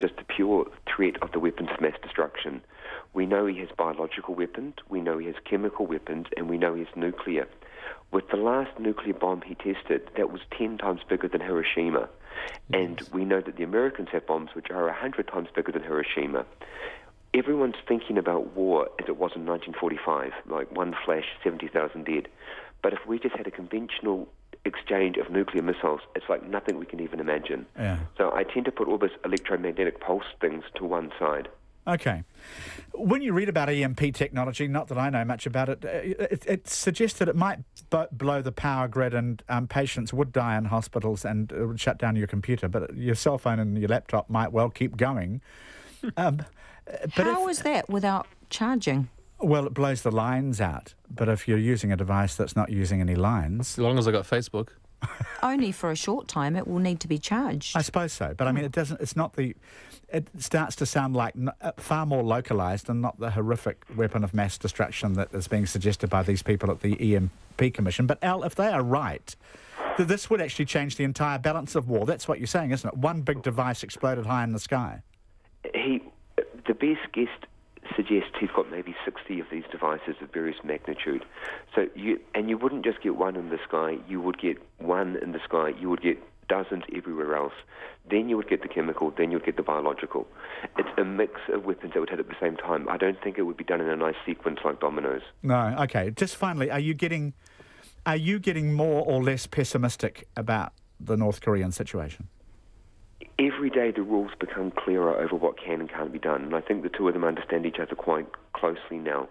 just the pure threat of the weapons of mass destruction. We know he has biological weapons, we know he has chemical weapons, and we know he has nuclear. With the last nuclear bomb he tested, that was 10 times bigger than Hiroshima. And we know that the Americans have bombs which are 100 times bigger than Hiroshima. Everyone's thinking about war as it was in 1945, like one flash, 70,000 dead. But if we just had a conventional exchange of nuclear missiles, it's like nothing we can even imagine. Yeah. So I tend to put all this electromagnetic pulse things to one side. Okay. When you read about EMP technology, not that I know much about it, it suggests that it might blow the power grid and patients would die in hospitals and it would shut down your computer, but your cell phone and your laptop might well keep going. How is that without charging? Well, it blows the lines out, but if you're using a device that's not using any lines... As long as I got Facebook. Only for a short time, it will need to be charged. I suppose so, but I mean, it's not the... It starts to sound like far more localised and not the horrific weapon of mass destruction that is being suggested by these people at the EMP Commission. But Al, if they are right, this would actually change the entire balance of war. That's what you're saying, isn't it? One big device exploded high in the sky. The best guess suggests he's got maybe 60 of these devices of various magnitude. So you wouldn't just get one in the sky, you would get one in the sky, you would get dozens everywhere else. Then you would get the chemical, then you would get the biological. It's a mix of weapons that would hit at the same time. I don't think it would be done in a nice sequence like dominoes. No, okay. Just finally, are you getting more or less pessimistic about the North Korean situation? Every day the rules become clearer over what can and can't be done, and I think the two of them understand each other quite closely now.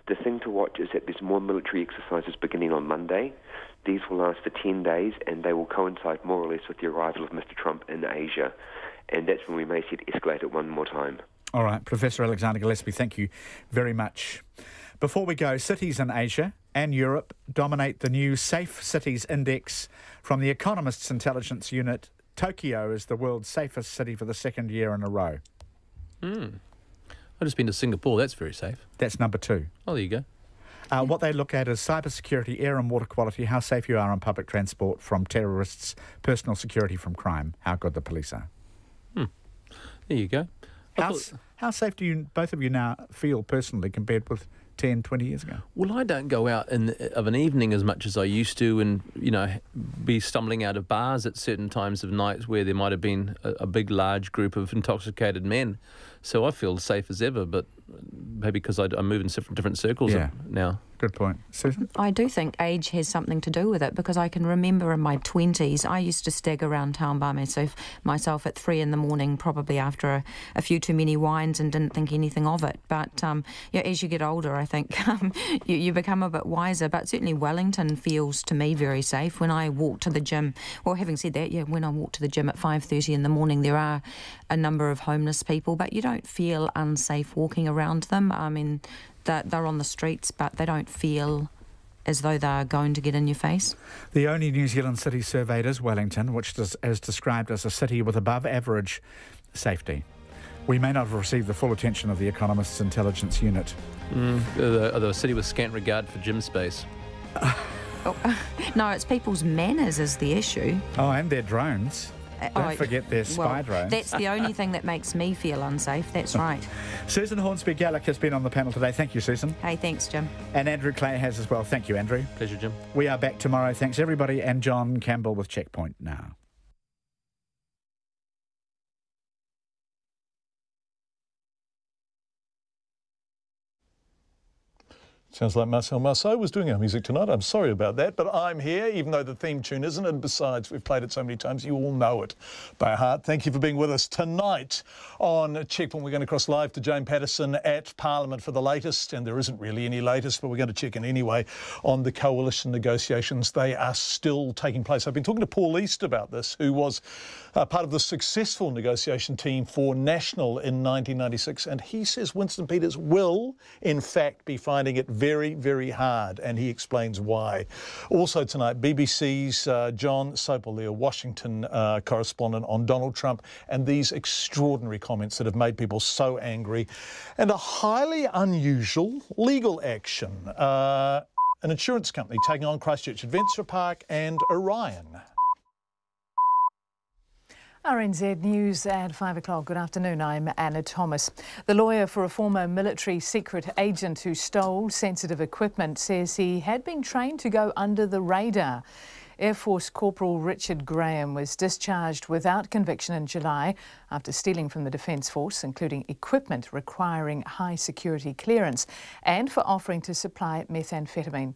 The thing to watch is that there's more military exercises beginning on Monday. These will last for 10 days, and they will coincide more or less with the arrival of Mr. Trump in Asia, and that's when we may see it escalate it one more time. All right, Professor Alexander Gillespie, thank you very much. Before we go, cities in Asia and Europe dominate the new Safe Cities Index from the Economist's intelligence unit. Tokyo is the world's safest city for the second year in a row. I've just been to Singapore. That's very safe. That's number 2. Oh, there you go. What they look at is cybersecurity, air and water quality, how safe you are on public transport from terrorists, personal security from crime, how good the police are. There you go. How safe do you, both of you now, feel personally compared with 10, 20 years ago? Well, I don't go out of an evening as much as I used to and, be stumbling out of bars at certain times of night where there might have been a big, large group of intoxicated men. So I feel safe as ever, but maybe because I move in different circles now. Good point. Susan? I do think age has something to do with it, because I can remember in my 20s, I used to stagger around town by myself at 3 a.m, probably after a few too many wines, and didn't think anything of it. But as you get older, I think you become a bit wiser. But certainly Wellington feels to me very safe. When I walk to the gym, well, having said that, when I walk to the gym at 5:30 in the morning, there are a number of homeless people, but you don't feel unsafe walking around them. I mean, they're on the streets, but they don't feel as though they're going to get in your face. The only New Zealand city surveyed is Wellington, which is described as a city with above average safety. We may not have received the full attention of the Economist's intelligence unit. The city with scant regard for gym space. No, it's people's manners is the issue. Oh, and their drones. Don't forget their spy drones. That's the only thing that makes me feel unsafe, that's right. Susan Hornsby-Gallick has been on the panel today. Thank you, Susan. Hey, thanks, Jim. And Andrew Clay has as well. Thank you, Andrew. Pleasure, Jim. We are back tomorrow. Thanks, everybody. And John Campbell with Checkpoint now. Sounds like Marcel Marceau was doing our music tonight. I'm sorry about that, but I'm here, even though the theme tune isn't. And besides, we've played it so many times, you all know it by heart. Thank you for being with us tonight on Checkpoint. We're going to cross live to Jane Patterson at Parliament for the latest, and there isn't really any latest, but we're going to check in anyway on the coalition negotiations. They are still taking place. I've been talking to Paul East about this, who was part of the successful negotiation team for National in 1996, and he says Winston Peters will, in fact, be finding it very, very hard, and he explains why. Also tonight, BBC's John Sopel, Washington correspondent on Donald Trump and these extraordinary comments that have made people so angry, and a highly unusual legal action. An insurance company taking on Christchurch Adventure Park and Orion. RNZ News at 5 o'clock. Good afternoon, I'm Anna Thomas. The lawyer for a former military secret agent who stole sensitive equipment says he had been trained to go under the radar. Air Force Corporal Richard Graham was discharged without conviction in July after stealing from the Defence Force, including equipment requiring high security clearance, and for offering to supply methamphetamine.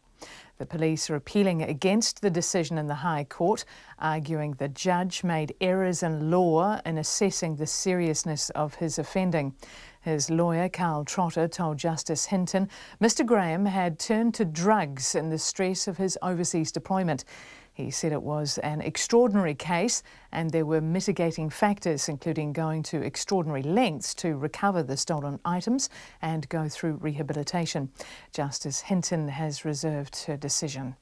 The police are appealing against the decision in the High Court, arguing the judge made errors in law in assessing the seriousness of his offending. His lawyer, Carl Trotter, told Justice Hinton Mr Graham had turned to drugs in the stress of his overseas deployment. He said it was an extraordinary case and there were mitigating factors, including going to extraordinary lengths to recover the stolen items and go through rehabilitation. Justice Hinton has reserved her decision.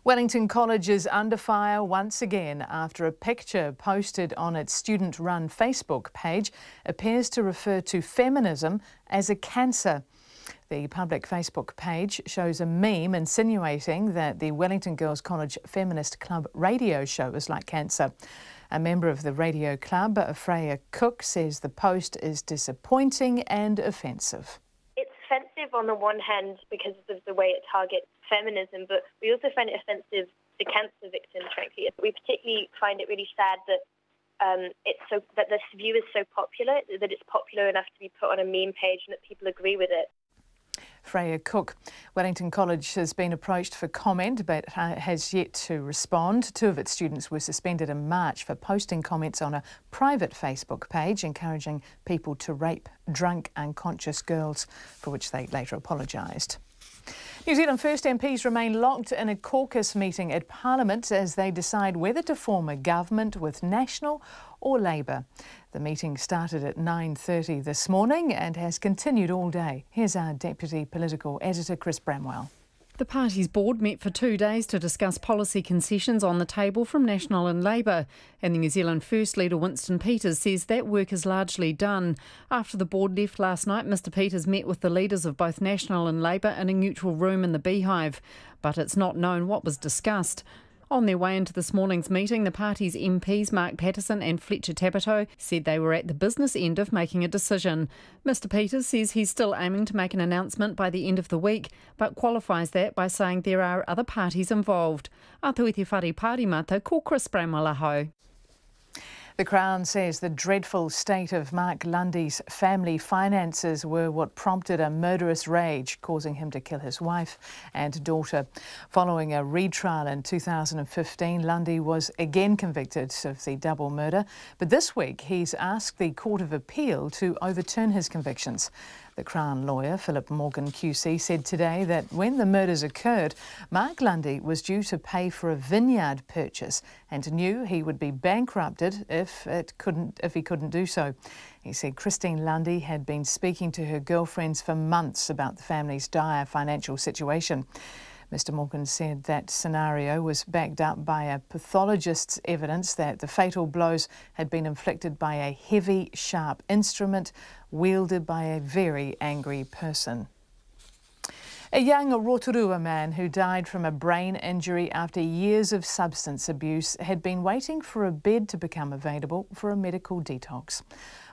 Wellington College is under fire once again after a picture posted on its student-run Facebook page appears to refer to feminism as a cancer. The public Facebook page shows a meme insinuating that the Wellington Girls College Feminist Club radio show is like cancer. A member of the radio club, Freya Cook, says the post is disappointing and offensive. It's offensive on the one hand because of the way it targets feminism, but we also find it offensive to cancer victims, frankly. We particularly find it really sad that that this view is so popular, that it's popular enough to be put on a meme page and that people agree with it. Freya Cook. Wellington College has been approached for comment but has yet to respond. 2 of its students were suspended in March for posting comments on a private Facebook page encouraging people to rape drunk, unconscious girls, for which they later apologised. New Zealand First MPs remain locked in a caucus meeting at Parliament as they decide whether to form a government with National or Labour. The meeting started at 9:30 this morning and has continued all day. Here's our Deputy Political Editor, Chris Bramwell. The party's board met for 2 days to discuss policy concessions on the table from National and Labour. And the New Zealand First leader Winston Peters says that work is largely done. After the board left last night, Mr Peters met with the leaders of both National and Labour in a neutral room in the Beehive. But it's not known what was discussed. On their way into this morning's meeting, the party's MPs Mark Patterson and Fletcher Tabato said they were at the business end of making a decision. Mr Peters says he's still aiming to make an announcement by the end of the week, but qualifies that by saying there are other parties involved. Atuiti whare Pārimata, ko Chris Bramwell aho. The Crown says the dreadful state of Mark Lundy's family finances were what prompted a murderous rage, causing him to kill his wife and daughter. Following a retrial in 2015, Lundy was again convicted of the double murder, but this week he's asked the Court of Appeal to overturn his convictions. The Crown lawyer, Philip Morgan QC, said today that when the murders occurred, Mark Lundy was due to pay for a vineyard purchase and knew he would be bankrupted if he couldn't do so. He said Christine Lundy had been speaking to her girlfriends for months about the family's dire financial situation. Mr Morgan said that scenario was backed up by a pathologist's evidence that the fatal blows had been inflicted by a heavy, sharp instrument wielded by a very angry person. A young Rotorua man who died from a brain injury after years of substance abuse had been waiting for a bed to become available for a medical detox.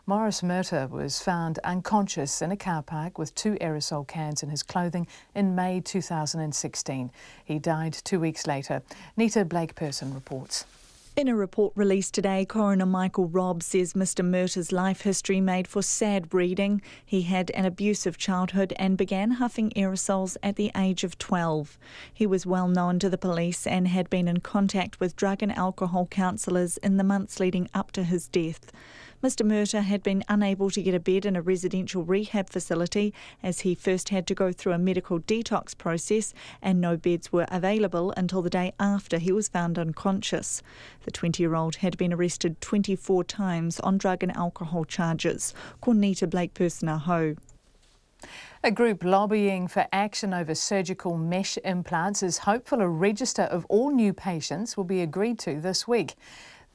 Morris Murtagh was found unconscious in a car park with 2 aerosol cans in his clothing in May 2016. He died 2 weeks later. Nita Blake-Person reports. In a report released today, Coroner Michael Robb says Mr Murtagh's life history made for sad reading. He had an abusive childhood and began huffing aerosols at the age of 12. He was well known to the police and had been in contact with drug and alcohol counsellors in the months leading up to his death. Mr Murtagh had been unable to get a bed in a residential rehab facility as he first had to go through a medical detox process, and no beds were available until the day after he was found unconscious. The 20-year-old had been arrested 24 times on drug and alcohol charges. Cornita Blake-Person aho. A group lobbying for action over surgical mesh implants is hopeful a register of all new patients will be agreed to this week.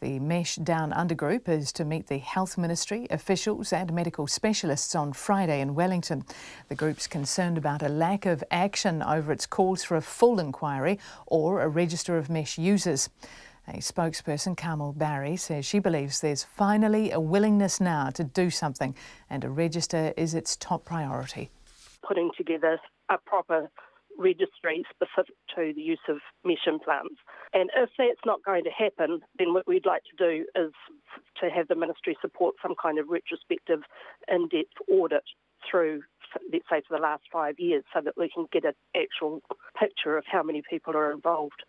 The Mesh Down Under group is to meet the Health Ministry, officials and medical specialists on Friday in Wellington. The group's concerned about a lack of action over its calls for a full inquiry or a register of mesh users. A spokesperson, Carmel Barry, says she believes there's finally a willingness now to do something, and a register is its top priority. Putting together a proper registry specific to the use of mesh implants. And if that's not going to happen, then what we'd like to do is to have the Ministry support some kind of retrospective in-depth audit through, let's say, for the last 5 years, so that we can get an actual picture of how many people are involved.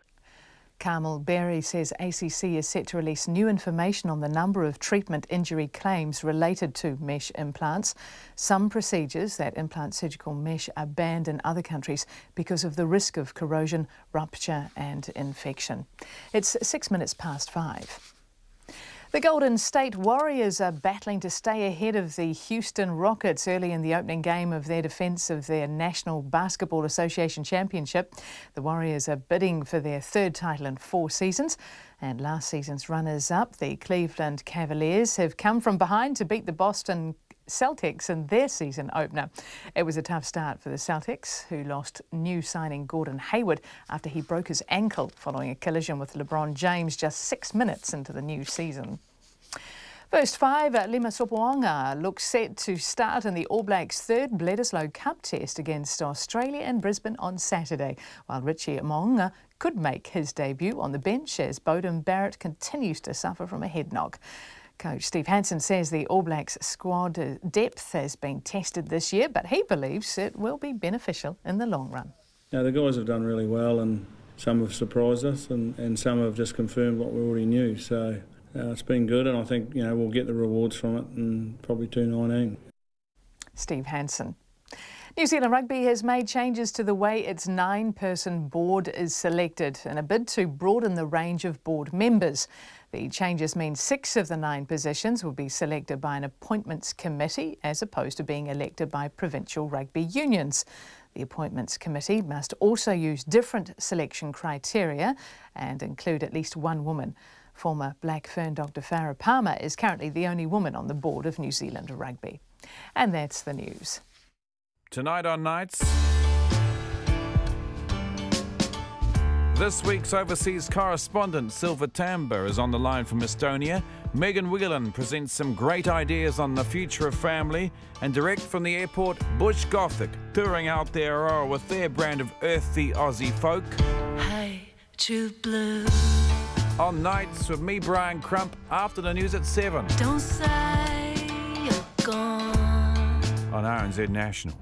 Carmel Berry says ACC is set to release new information on the number of treatment injury claims related to mesh implants. Some procedures, that implant surgical mesh, are banned in other countries because of the risk of corrosion, rupture and infection. It's 5:06. The Golden State Warriors are battling to stay ahead of the Houston Rockets early in the opening game of their defence of their National Basketball Association Championship. The Warriors are bidding for their third title in 4 seasons, and last season's runners-up, the Cleveland Cavaliers, have come from behind to beat the Boston Celtics in their season opener. It was a tough start for the Celtics, who lost new signing Gordon Hayward after he broke his ankle following a collision with LeBron James just 6 minutes into the new season. First five, Lima Sopoaga looks set to start in the All Blacks' third Bledisloe Cup test against Australia in Brisbane on Saturday, while Richie Mo'unga could make his debut on the bench as Beauden Barrett continues to suffer from a head knock. Coach Steve Hansen says the All Blacks squad depth has been tested this year, but he believes it will be beneficial in the long run. Now, the guys have done really well, and some have surprised us and some have just confirmed what we already knew. So it's been good, and I think we'll get the rewards from it in probably 2019. Steve Hansen. New Zealand Rugby has made changes to the way its 9-person board is selected in a bid to broaden the range of board members. The changes mean 6 of the 9 positions will be selected by an appointments committee as opposed to being elected by provincial rugby unions. The appointments committee must also use different selection criteria and include at least 1 woman. Former Black Fern Dr. Farah Palmer is currently the only woman on the board of New Zealand Rugby. And that's the news. Tonight on Nights, this week's overseas correspondent Silva Tamba is on the line from Estonia. Megan Whelan presents some great ideas on the future of family, and direct from the airport, Bush Gothic touring out the Aurora with their brand of earthy Aussie folk. Hey, true blue. On Nights with me, Brian Crump, after the news at 7. Don't say you're gone. On RNZ National.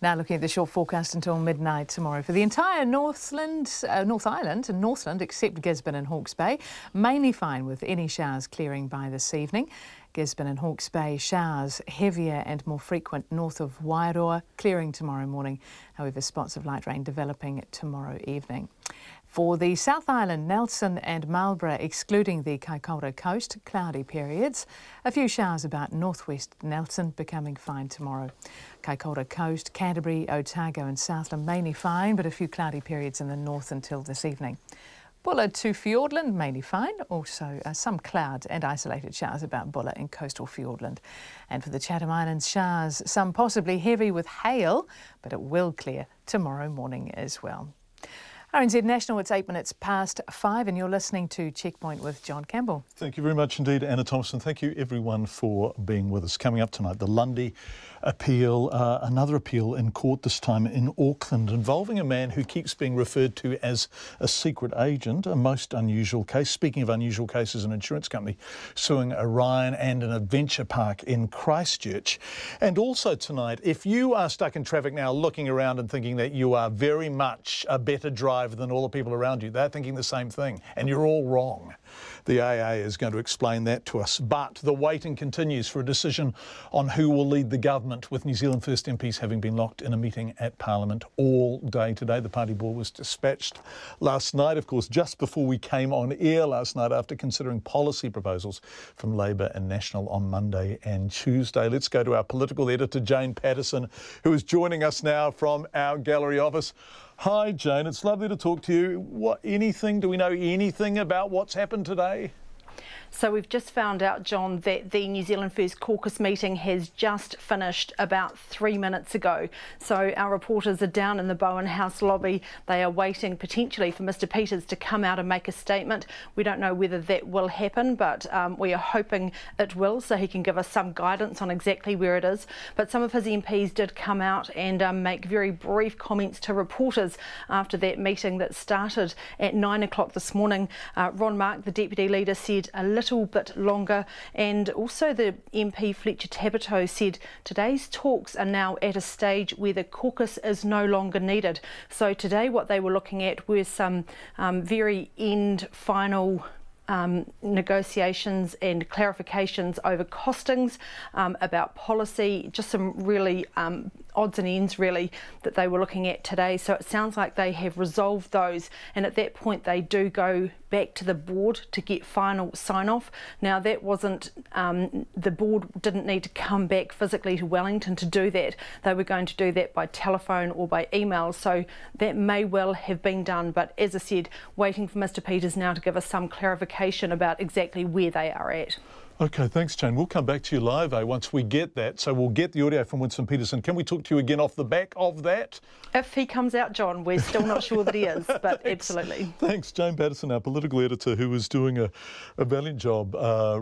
Now looking at the short forecast until midnight tomorrow for the entire North Island and Northland except Gisborne and Hawke's Bay. Mainly fine with any showers clearing by this evening. Gisborne and Hawke's Bay showers heavier and more frequent north of Wairoa, clearing tomorrow morning. However, spots of light rain developing tomorrow evening. For the South Island, Nelson and Marlborough, excluding the Kaikoura coast, cloudy periods. A few showers about northwest Nelson, becoming fine tomorrow. Kaikoura coast, Canterbury, Otago and Southland mainly fine, but a few cloudy periods in the north until this evening. Bulla to Fiordland, mainly fine. Also some cloud and isolated showers about Bulla in coastal Fiordland. And for the Chatham Islands, showers, some possibly heavy with hail, but it will clear tomorrow morning as well. RNZ National, it's 5:08 and you're listening to Checkpoint with John Campbell. Thank you very much indeed, Anna Thompson. Thank you everyone for being with us. Coming up tonight, the Lundy appeal, another appeal in court, this time in Auckland, involving a man who keeps being referred to as a secret agent, a most unusual case. Speaking of unusual cases, an insurance company suing Orion and an adventure park in Christchurch. And also tonight, if you are stuck in traffic now looking around and thinking that you are very much a better driver than all the people around you, they're thinking the same thing, and you're all wrong. The AA is going to explain that to us. But the waiting continues for a decision on who will lead the government, with New Zealand First MPs having been locked in a meeting at Parliament all day today. The party board was dispatched last night, of course, just before we came on air last night, after considering policy proposals from Labour and National on Monday and Tuesday. Let's go to our political editor, Jane Patterson, who is joining us now from our gallery office. Hi, Jane. It's lovely to talk to you. Do we know anything about what's happened today? So we've just found out, John, that the New Zealand First caucus meeting has just finished about 3 minutes ago. So our reporters are down in the Bowen House lobby. They are waiting potentially for Mr Peters to come out and make a statement. We don't know whether that will happen, but we are hoping it will, so he can give us some guidance on exactly where it is. But some of his MPs did come out and make very brief comments to reporters after that meeting that started at 9 o'clock this morning. Ron Mark, the Deputy Leader, said a little bit longer, and also the MP Fletcher Tabito said today's talks are now at a stage where the caucus is no longer needed. So today what they were looking at were some very final negotiations and clarifications over costings, about policy, just some really odds and ends really that they were looking at today. So it sounds like they have resolved those, and at that point they do go back to the board to get final sign-off. Now that wasn't, the board didn't need to come back physically to Wellington to do that. They were going to do that by telephone or by email, so that may well have been done, but as I said, waiting for Mr Peters now to give us some clarification about exactly where they are at. OK, thanks, Jane. We'll come back to you live, once we get that. So we'll get the audio from Winston Peterson. Can we talk to you again off the back of that? If he comes out, John, we're still not sure that he is, but absolutely. Thanks, Jane Patterson, our political editor, who was doing a valiant job,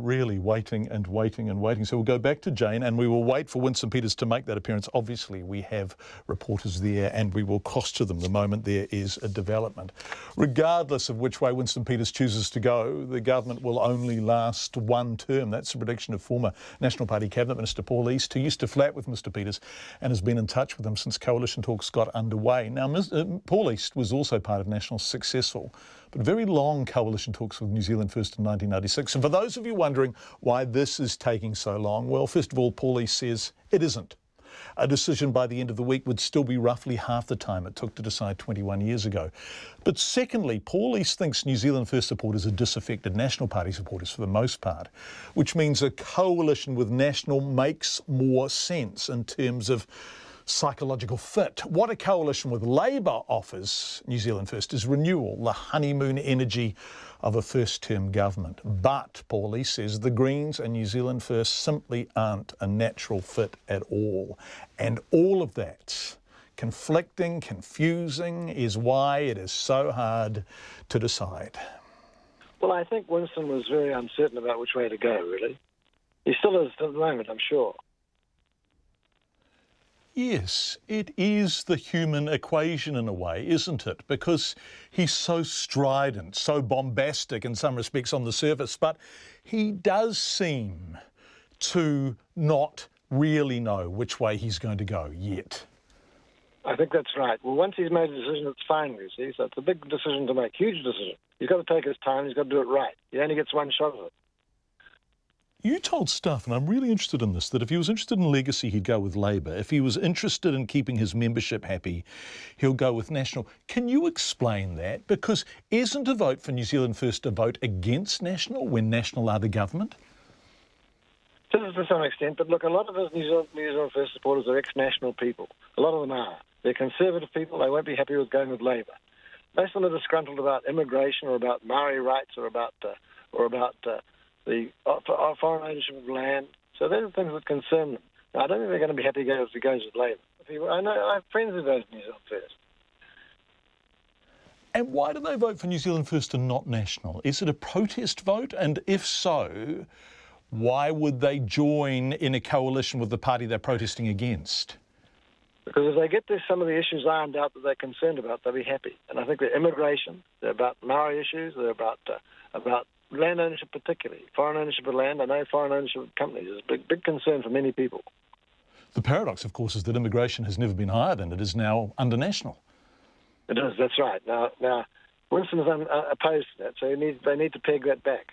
really waiting and waiting and waiting. So we'll go back to Jane and we will wait for Winston Peters to make that appearance. Obviously, we have reporters there and we will cost to them the moment there is a development. Regardless of which way Winston Peters chooses to go, the government will only last one term. That's the prediction of former National Party Cabinet Minister Paul East, who used to flat with Mr Peters and has been in touch with him since coalition talks got underway. Now, Paul East was also part of National's successful but very long coalition talks with New Zealand First in 1996. And for those of you wondering why this is taking so long, well, first of all, Paul East says it isn't. A decision by the end of the week would still be roughly half the time it took to decide 21 years ago. But secondly, Paul East thinks New Zealand First supporters are disaffected National Party supporters for the most part, which means a coalition with National makes more sense in terms of psychological fit. What a coalition with Labour offers New Zealand First is renewal, the honeymoon energy of a first-term government. But, Paul East says, the Greens and New Zealand First simply aren't a natural fit at all. And all of that, conflicting, confusing, is why it is so hard to decide. Well, I think Winston was very uncertain about which way to go, really. He still is at the moment, I'm sure. Yes, it is the human equation in a way, isn't it? Because he's so strident, so bombastic in some respects on the surface, but he does seem to not really know which way he's going to go yet. I think that's right. Well, once he's made a decision, it's final, you see. So it's a big decision to make, huge decision. He's got to take his time, he's got to do it right. He only gets one shot at it. You told Stuff, and I'm really interested in this, that if he was interested in legacy, he'd go with Labour. If he was interested in keeping his membership happy, he'll go with National. Can you explain that? Because isn't a vote for New Zealand First a vote against National when National are the government? To some extent, but look, a lot of those New Zealand First supporters are ex-National people. A lot of them are. They're Conservative people. They won't be happy with going with Labour. Most of them are disgruntled about immigration or about Maori rights or about the foreign ownership of land. So those are things that concern them. Now, I don't think they're going to be happy if he goes with Labour. I have friends who vote New Zealand First. And why do they vote for New Zealand First and not National? Is it a protest vote? And if so, why would they join in a coalition with the party they're protesting against? Because if they get some of the issues ironed out that they're concerned about, they'll be happy. And I think the immigration, they're about Maori issues, they're about land ownership particularly. Foreign ownership of land, I know foreign ownership of companies is a big concern for many people. The paradox, of course, is that immigration has never been higher than it is now under National. It is, that's right. Now Winston is opposed to that, so they need to peg that back.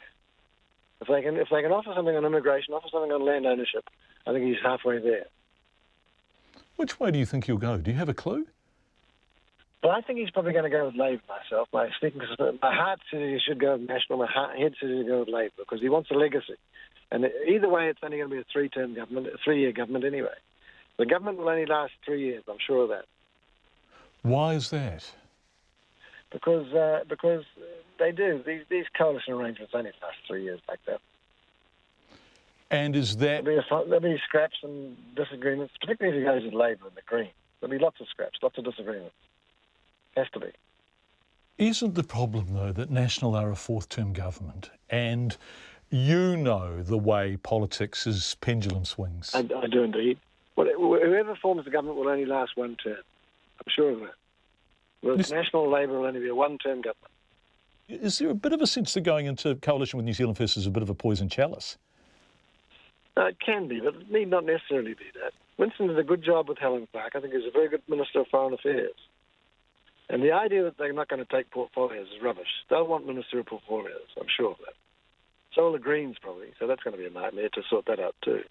If they can offer something on immigration, offer something on land ownership, I think he's halfway there. Which way do you think he'll go? Do you have a clue? Well, I think he's probably going to go with Labour myself. My heart says he should go with National. My head says he should go with Labour because he wants a legacy. And either way, it's only going to be a three-year government anyway. The government will only last 3 years, I'm sure of that. Why is that? Because they do. These coalition arrangements only last 3 years like that. And is that... There'll be scraps and disagreements, particularly if he goes with Labour and the Greens. There'll be lots of scraps, lots of disagreements. Has to be. Isn't the problem, though, that National are a fourth-term government and you know the way politics is pendulum swings? I do indeed. Whoever forms the government will only last one term. I'm sure of that. Whereas National Labour will only be a one-term government. Is there a bit of a sense that going into coalition with New Zealand First is a bit of a poison chalice? It can be, but it need not necessarily be that. Winston did a good job with Helen Clark. I think he's a very good Minister of Foreign Affairs. And the idea that they're not going to take portfolios is rubbish. They'll want Minister of Portfolios, I'm sure of that. So will the Greens, probably. So that's going to be a nightmare to sort that out, too.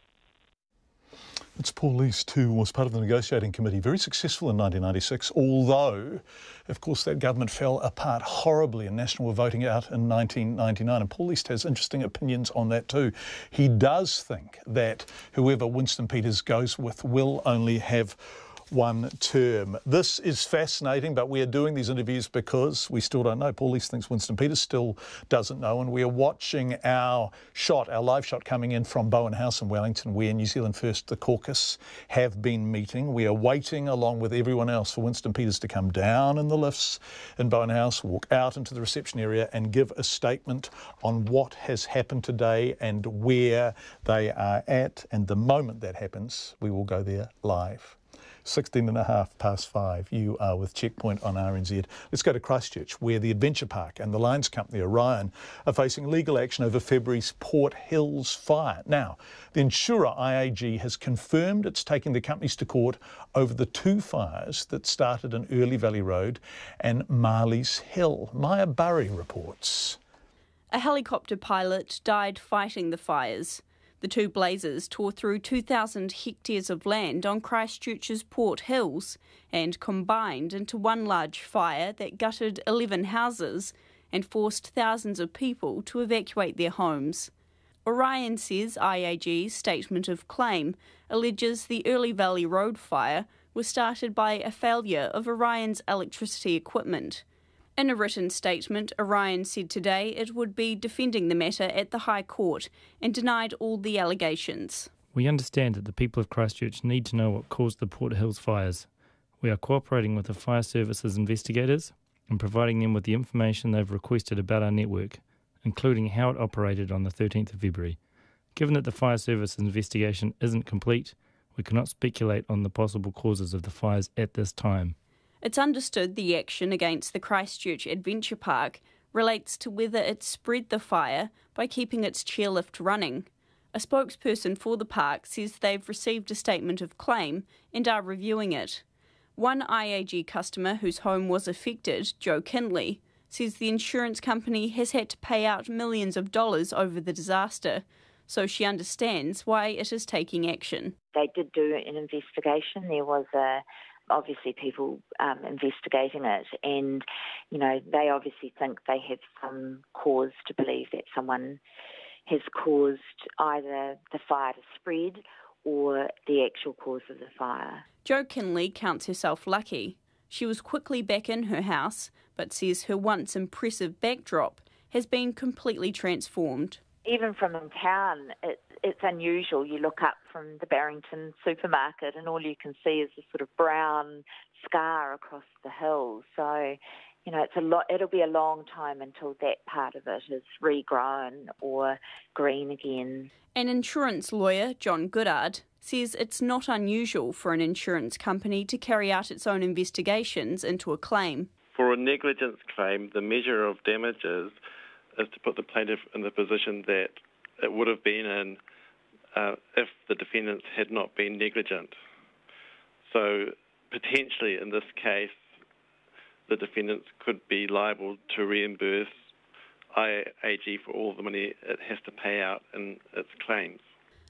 It's Paul East, who was part of the negotiating committee, very successful in 1996, although, of course, that government fell apart horribly and National were voting out in 1999. And Paul East has interesting opinions on that too. He does think that whoever Winston Peters goes with will only have one term. This is fascinating, but we are doing these interviews because we still don't know. Paul East thinks Winston Peters still doesn't know, and we are watching our live shot coming in from Bowen House in Wellington, where New Zealand First, the caucus, have been meeting. We are waiting, along with everyone else, for Winston Peters to come down in the lifts in Bowen House, walk out into the reception area and give a statement on what has happened today and where they are at. And the moment that happens, we will go there live. 5:16. You are with Checkpoint on RNZ. Let's go to Christchurch, where the Adventure Park and the Lions Company Orion are facing legal action over February's Port Hills fire. Now, the insurer IAG has confirmed it's taking the companies to court over the two fires that started in Early Valley Road and Marley's Hill. Maya Burry reports. A helicopter pilot died fighting the fires. The two blazes tore through 2,000 hectares of land on Christchurch's Port Hills and combined into one large fire that gutted 11 houses and forced thousands of people to evacuate their homes. Orion says IAG's statement of claim alleges the Early Valley Road fire was started by a failure of Orion's electricity equipment. In a written statement, Orion said today it would be defending the matter at the High Court and denied all the allegations. We understand that the people of Christchurch need to know what caused the Port Hills fires. We are cooperating with the fire services investigators and providing them with the information they've requested about our network, including how it operated on the 13th of February. Given that the fire service investigation isn't complete, we cannot speculate on the possible causes of the fires at this time. It's understood the action against the Christchurch Adventure Park relates to whether it spread the fire by keeping its chairlift running. A spokesperson for the park says they've received a statement of claim and are reviewing it. One IAG customer whose home was affected, Joe Kinley, says the insurance company has had to pay out millions of dollars over the disaster, so she understands why it is taking action. They did do an investigation. There was obviously people investigating it, and they obviously think they have some cause to believe that someone has caused either the fire to spread or the actual cause of the fire. Jo Kinley counts herself lucky. She was quickly back in her house, but says her once impressive backdrop has been completely transformed. Even from in town, it's unusual. You look up from the Barrington supermarket and all you can see is this sort of brown scar across the hill. So, it'll be a long time until that part of it is regrown or green again. An insurance lawyer, John Goodard, says it's not unusual for an insurance company to carry out its own investigations into a claim. For a negligence claim, the measure of damages is to put the plaintiff in the position that it would have been in if the defendants had not been negligent. So potentially in this case, the defendants could be liable to reimburse IAG for all the money it has to pay out in its claims.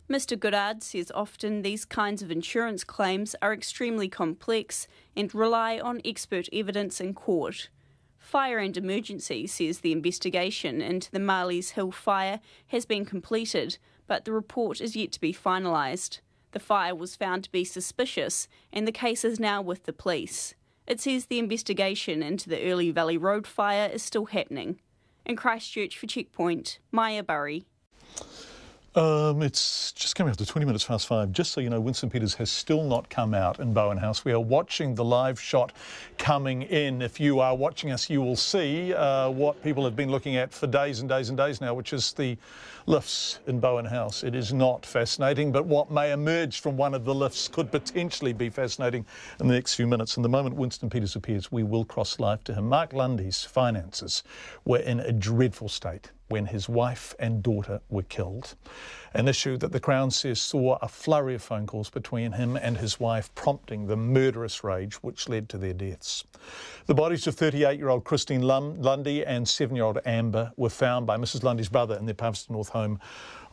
Mr Goodard says often these kinds of insurance claims are extremely complex and rely on expert evidence in court. Fire and Emergency says the investigation into the Marley's Hill fire has been completed, but the report is yet to be finalised. The fire was found to be suspicious and the case is now with the police. It says the investigation into the Early Valley Road fire is still happening. In Christchurch for Checkpoint, Maya Burry. It's just coming up to 20 minutes past 5. Just so you know, Winston Peters has still not come out in Bowen House. We are watching the live shot coming in. If you are watching us, you will see what people have been looking at for days and days and days now, which is the lifts in Bowen House. It is not fascinating, but what may emerge from one of the lifts could potentially be fascinating in the next few minutes. And the moment Winston Peters appears, we will cross live to him. Mark Lundy's finances were in a dreadful state when his wife and daughter were killed. An issue that the Crown says saw a flurry of phone calls between him and his wife, prompting the murderous rage which led to their deaths. The bodies of 38-year-old Christine Lundy and 7-year-old Amber were found by Mrs Lundy's brother in their Palmerston North home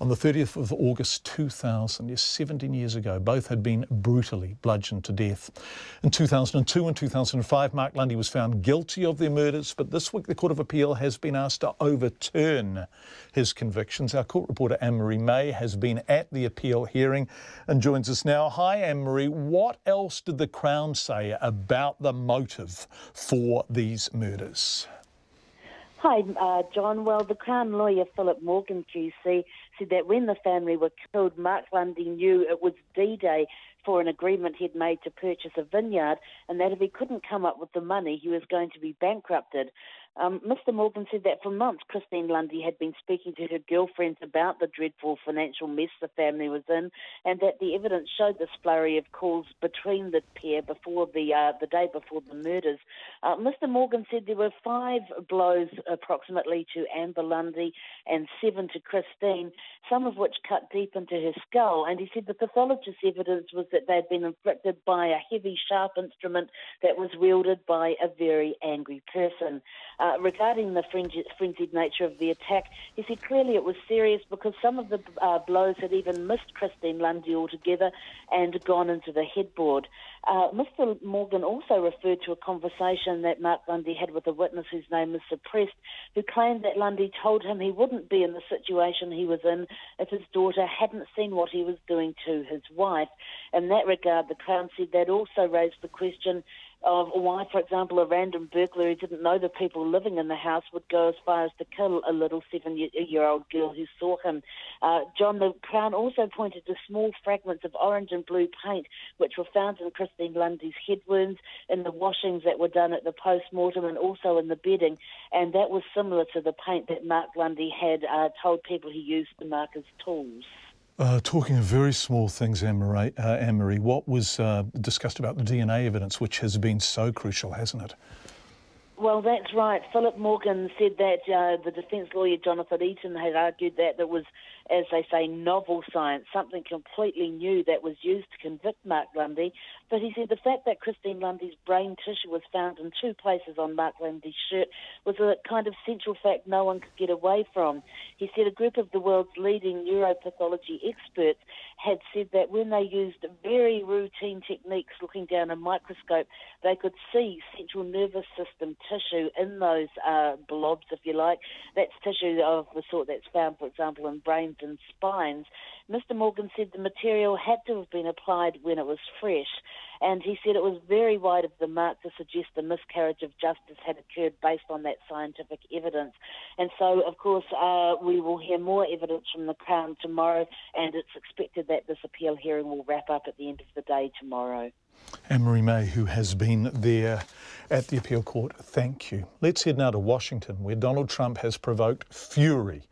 on the 30th of August 2000, 17 years ago. Both had been brutally bludgeoned to death. In 2002 and 2005, Mark Lundy was found guilty of their murders, but this week the Court of Appeal has been asked to overturn his convictions. Our court reporter Anne-Marie May has been at the appeal hearing and joins us now. Hi, Anne-Marie. What else did the Crown say about the motive for these murders? Hi, John. Well, the Crown lawyer, Philip Morgan QC, said that when the family were killed, Mark Lundy knew it was D-Day for an agreement he'd made to purchase a vineyard, and that if he couldn't come up with the money, he was going to be bankrupted. Mr Morgan said that for months Christine Lundy had been speaking to her girlfriends about the dreadful financial mess the family was in, and that the evidence showed this flurry of calls between the pair before the day before the murders. Mr Morgan said there were 5 blows approximately to Amber Lundy and 7 to Christine, some of which cut deep into her skull, and he said the pathologist's evidence was that they'd been inflicted by a heavy, sharp instrument that was wielded by a very angry person. Regarding the frenzied nature of the attack, he said clearly it was serious because some of the blows had even missed Christine Lundy altogether and gone into the headboard. Mr Morgan also referred to a conversation that Mark Lundy had with a witness whose name is suppressed, who claimed that Lundy told him he wouldn't be in the situation he was in if his daughter hadn't seen what he was doing to his wife. In that regard, the Crown said that also raised the question of why, for example, a random burglar who didn't know the people living in the house would go as far as to kill a little 7-year-old girl who saw him. John, the Crown also pointed to small fragments of orange and blue paint which were found in Christine Lundy's head wounds, in the washings that were done at the post-mortem and also in the bedding, and that was similar to the paint that Mark Lundy had told people he used to mark his tools. Talking of very small things, Anne-Marie, what was discussed about the DNA evidence, which has been so crucial, hasn't it? Well, that's right. Philip Morgan said that the defence lawyer Jonathan Eaton had argued that it was, as they say, novel science, something completely new that was used to convict Mark Lundy. But he said the fact that Christine Lundy's brain tissue was found in 2 places on Mark Lundy's shirt was a kind of central fact no one could get away from. He said a group of the world's leading neuropathology experts had said that when they used very routine techniques looking down a microscope, they could see central nervous system tissue in those blobs, if you like. That's tissue of the sort that's found, for example, in brains and spines. Mr Morgan said the material had to have been applied when it was fresh, and he said it was very wide of the mark to suggest a miscarriage of justice had occurred based on that scientific evidence. And so, of course, we will hear more evidence from the Crown tomorrow, and it's expected that this appeal hearing will wrap up at the end of the day tomorrow. Anne-Marie May, who has been there at the appeal court, thank you. Let's head now to Washington, where Donald Trump has provoked fury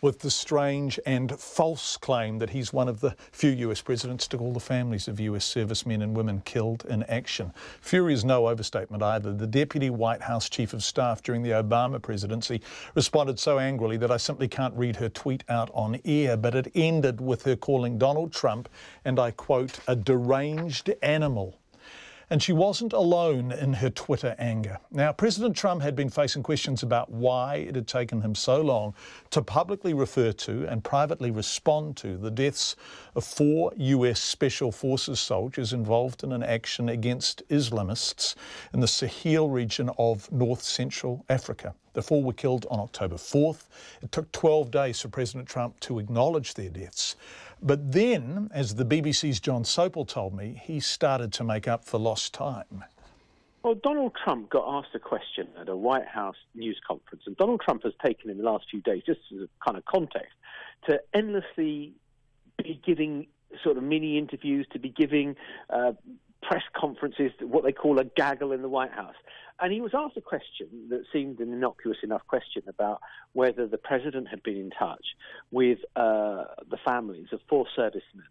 with the strange and false claim that he's one of the few US presidents to call the families of US servicemen and women killed in action. Fury is no overstatement either. The Deputy White House Chief of Staff during the Obama presidency responded so angrily that I simply can't read her tweet out on air, but it ended with her calling Donald Trump, and I quote, a deranged animal. And she wasn't alone in her Twitter anger. Now, President Trump had been facing questions about why it had taken him so long to publicly refer to and privately respond to the deaths of 4 US Special Forces soldiers involved in an action against Islamists in the Sahel region of north-central Africa. The 4 were killed on October 4th. It took 12 days for President Trump to acknowledge their deaths. But then, as the BBC's John Sopel told me, he started to make up for lost time. Well, Donald Trump got asked a question at a White House news conference, and Donald Trump has taken in the last few days, just as a kind of context, to endlessly be giving sort of mini interviews, to be giving press conferences, what they call a gaggle in the White House. And he was asked a question that seemed an innocuous enough question about whether the president had been in touch with the families of 4 servicemen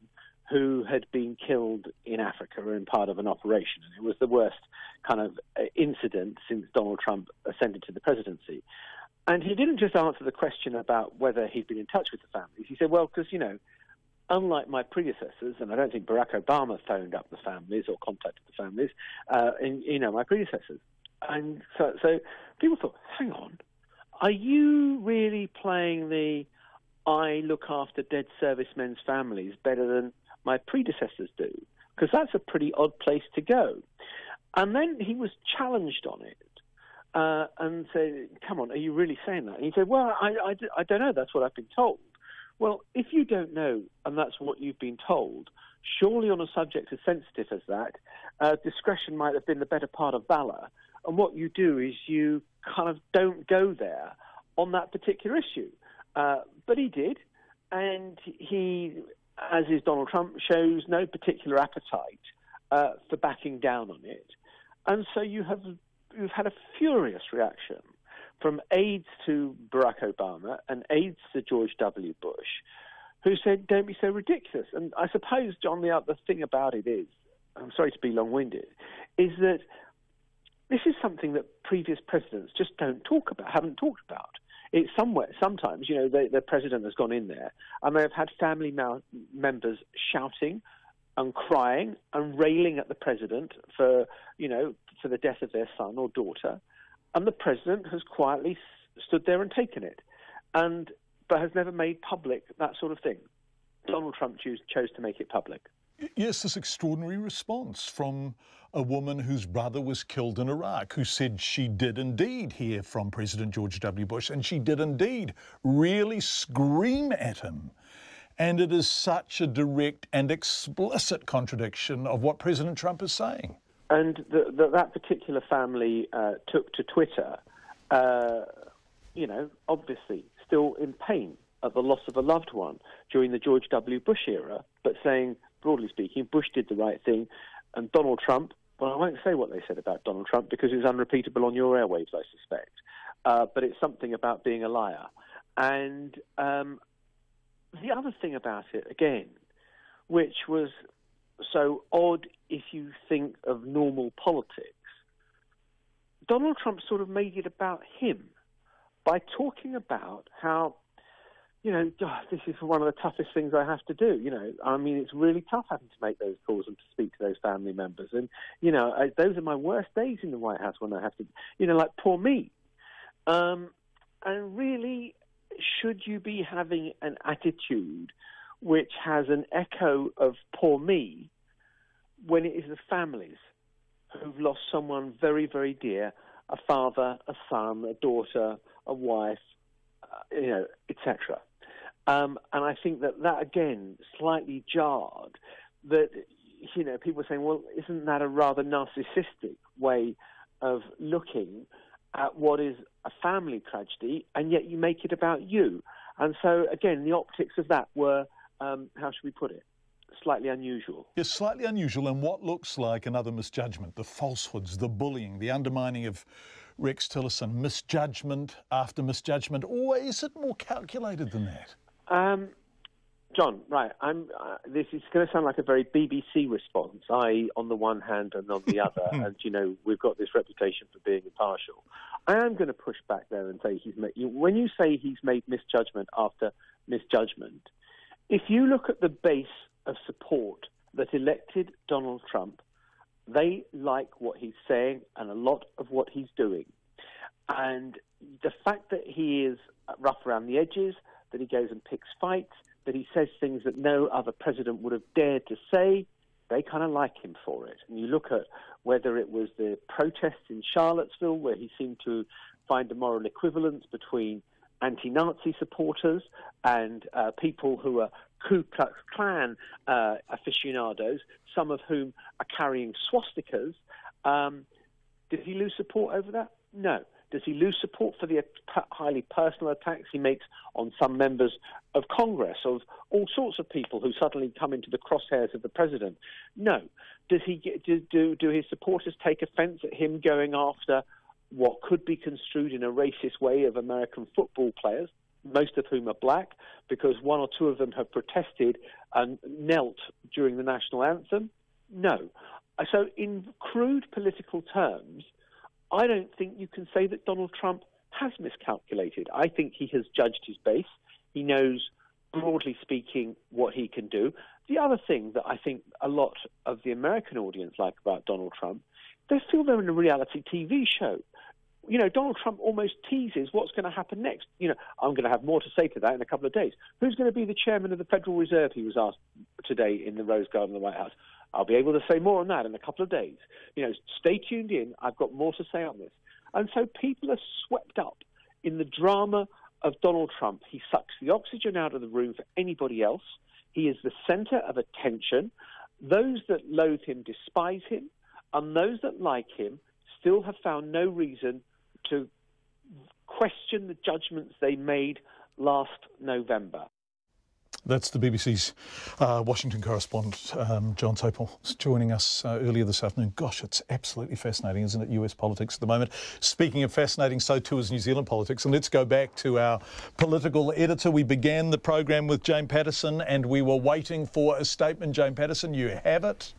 who had been killed in Africa or in part of an operation. And it was the worst kind of incident since Donald Trump ascended to the presidency. And he didn't just answer the question about whether he'd been in touch with the families. He said, well, because, unlike my predecessors, and I don't think Barack Obama phoned up the families or contacted the families, my predecessors. And so people thought, hang on, are you really playing the I look after dead servicemen's families better than my predecessors do? Because that's a pretty odd place to go. And then he was challenged on it and said, come on, are you really saying that? And he said, well, I don't know, that's what I've been told. Well, if you don't know and that's what you've been told, surely on a subject as sensitive as that, discretion might have been the better part of valour. And what you do is you kind of don't go there on that particular issue. But he did, and he, as is Donald Trump, shows no particular appetite for backing down on it. And so you've had a furious reaction from aides to Barack Obama and aides to George W. Bush, who said, don't be so ridiculous. And I suppose, John, the other thing about it is, I'm sorry to be long-winded, is that this is something that previous presidents just haven't talked about. It's sometimes, the president has gone in there and they have had family members shouting and crying and railing at the president for the death of their son or daughter. And the president has quietly stood there and taken it, but has never made public that sort of thing. Donald Trump chose to make it public. Yes, this extraordinary response from a woman whose brother was killed in Iraq, who said she did indeed hear from President George W. Bush, and she did indeed really scream at him. And it is such a direct and explicit contradiction of what President Trump is saying. And that particular family took to Twitter, obviously still in pain at the loss of a loved one during the George W. Bush era, but saying, broadly speaking, Bush did the right thing. And Donald Trump, well, I won't say what they said about Donald Trump because it's unrepeatable on your airwaves, I suspect. But it's something about being a liar. And the other thing about it, again, which was so odd if you think of normal politics, Donald Trump sort of made it about him by talking about how, this is one of the toughest things I have to do. It's really tough having to make those calls and to speak to those family members. And, those are my worst days in the White House when I have to, like poor me. And really, should you be having an attitude which has an echo of poor me when it is the families who've lost someone very, very dear, a father, a son, a daughter, a wife, etc. And I think that again, slightly jarred that, people are saying, well, isn't that a rather narcissistic way of looking at what is a family tragedy, and yet you make it about you? And so, again, the optics of that were, how should we put it, slightly unusual. Yes, slightly unusual, and what looks like another misjudgment, the falsehoods, the bullying, the undermining of Rex Tillerson, misjudgment after misjudgment, or is it more calculated than that? John, right, this is going to sound like a very BBC response, i.e. on the one hand and on the other, and, we've got this reputation for being impartial. I am going to push back there and say when you say he's made misjudgment after misjudgment, if you look at the base of support that elected Donald Trump, they like what he's saying and a lot of what he's doing. And the fact that he is rough around the edges, that he goes and picks fights, that he says things that no other president would have dared to say, they kind of like him for it. And you look at whether it was the protests in Charlottesville, where he seemed to find a moral equivalence between anti-Nazi supporters and people who are Ku Klux Klan aficionados, some of whom are carrying swastikas. Did he lose support over that? No. Does he lose support for the highly personal attacks he makes on some members of Congress, of all sorts of people who suddenly come into the crosshairs of the president? No. Does he do his supporters take offence at him going after what could be construed in a racist way of American football players, most of whom are black, because one or two of them have protested and knelt during the national anthem? No. So in crude political terms, I don't think you can say that Donald Trump has miscalculated. I think he has judged his base. He knows, broadly speaking, what he can do. The other thing that I think a lot of the American audience like about Donald Trump, they feel they're in a reality TV show. You know, Donald Trump almost teases what's going to happen next. You know, I'm going to have more to say to that in a couple of days. Who's going to be the chairman of the Federal Reserve, he was asked today in the Rose Garden of the White House. I'll be able to say more on that in a couple of days. You know, stay tuned in. I've got more to say on this. And so people are swept up in the drama of Donald Trump. He sucks the oxygen out of the room for anybody else. He is the centre of attention. Those that loathe him despise him, and those that like him still have found no reason to question the judgments they made last November. That's the BBC's Washington correspondent, John Topol, joining us earlier this afternoon. Gosh, it's absolutely fascinating, isn't it, US politics at the moment? Speaking of fascinating, so too is New Zealand politics. And let's go back to our political editor. We began the program with Jane Patterson and we were waiting for a statement. Jane Patterson, you have it?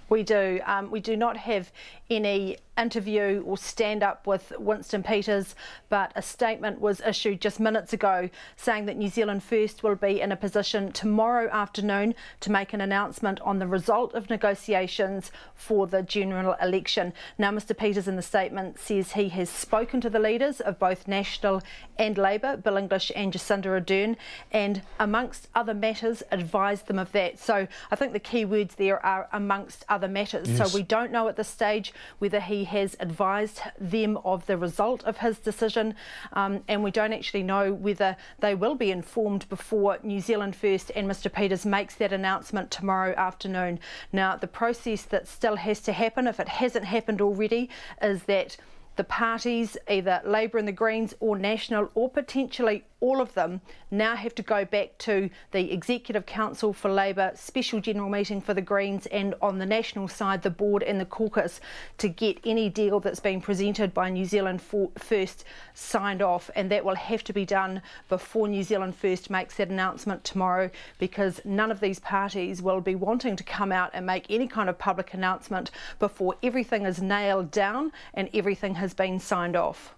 We do. We do not have any interview or stand up with Winston Peters, but a statement was issued just minutes ago saying that New Zealand First will be in a position tomorrow afternoon to make an announcement on the result of negotiations for the general election. Now, Mr Peters in the statement says he has spoken to the leaders of both National and Labour, Bill English and Jacinda Ardern, and amongst other matters advised them of that. So I think the key words there are amongst other matters. Yes. So we don't know at this stage whether he has advised them of the result of his decision, and we don't actually know whether they will be informed before New Zealand First and Mr Peters makes that announcement tomorrow afternoon. Now, the process that still has to happen, if it hasn't happened already, is that the parties, either Labour and the Greens or National, or potentially all of them, now have to go back to the Executive Council for Labour, special general meeting for the Greens, and on the National side, the board and the caucus, to get any deal that's been presented by New Zealand First signed off. And that will have to be done before New Zealand First makes that announcement tomorrow, because none of these parties will be wanting to come out and make any kind of public announcement before everything is nailed down and everything has been signed off.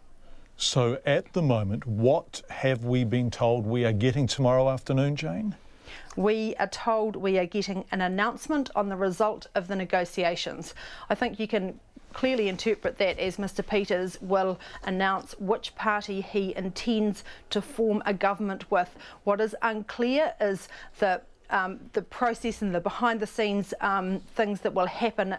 So at the moment, what have we been told we are getting tomorrow afternoon, Jane? We are told we are getting an announcement on the result of the negotiations. I think you can clearly interpret that as Mr Peters will announce which party he intends to form a government with. What is unclear is the process and the behind-the-scenes things that will happen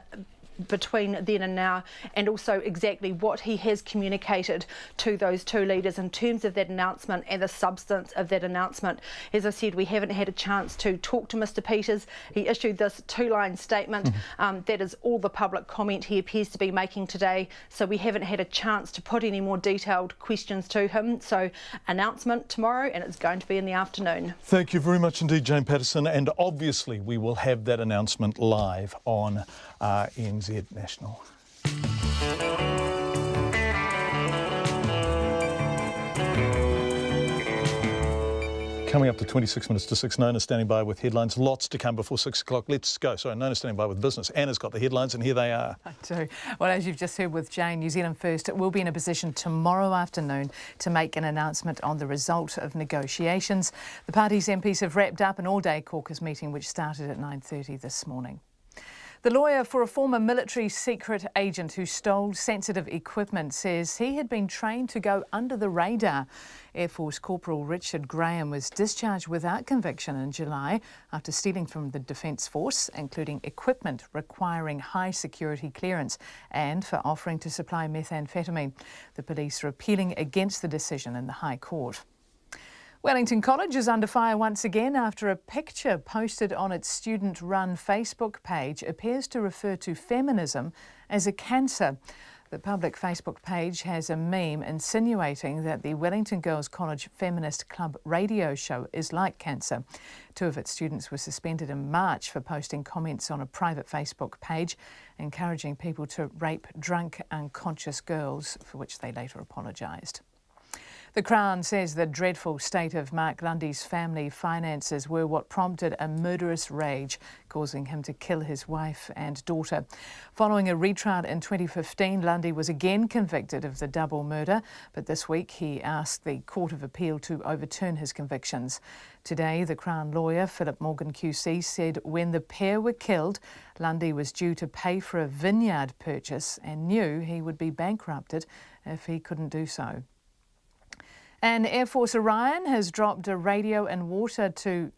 between then and now, and also exactly what he has communicated to those two leaders in terms of that announcement and the substance of that announcement. As I said, we haven't had a chance to talk to Mr Peters. He issued this two-line statement. That is all the public comment he appears to be making today, so we haven't had a chance to put any more detailed questions to him. So announcement tomorrow, and it's going to be in the afternoon. Thank you very much indeed, Jane Patterson, and obviously we will have that announcement live on NZ National. Coming up to 26 minutes to 6, Nona standing by with headlines. Lots to come before 6 o'clock. Let's go. Sorry, Nona standing by with business. Anna's got the headlines, and here they are. I do. Well, as you've just heard with Jane, New Zealand First will be in a position tomorrow afternoon to make an announcement on the result of negotiations. The party's MPs have wrapped up an all-day caucus meeting which started at 9:30 this morning. The lawyer for a former military secret agent who stole sensitive equipment says he had been trained to go under the radar. Air Force Corporal Richard Graham was discharged without conviction in July after stealing from the Defence Force, including equipment requiring high security clearance and for offering to supply methamphetamine. The police are appealing against the decision in the High Court. Wellington College is under fire once again after a picture posted on its student-run Facebook page appears to refer to feminism as a cancer. The public Facebook page has a meme insinuating that the Wellington Girls College Feminist Club radio show is like cancer. 2 of its students were suspended in March for posting comments on a private Facebook page encouraging people to rape drunk, unconscious girls, for which they later apologised. The Crown says the dreadful state of Mark Lundy's family finances were what prompted a murderous rage, causing him to kill his wife and daughter. Following a retrial in 2015, Lundy was again convicted of the double murder, but this week he asked the Court of Appeal to overturn his convictions. Today, the Crown lawyer, Philip Morgan QC, said when the pair were killed, Lundy was due to pay for a vineyard purchase and knew he would be bankrupted if he couldn't do so. And Air Force Orion has dropped a radio and water to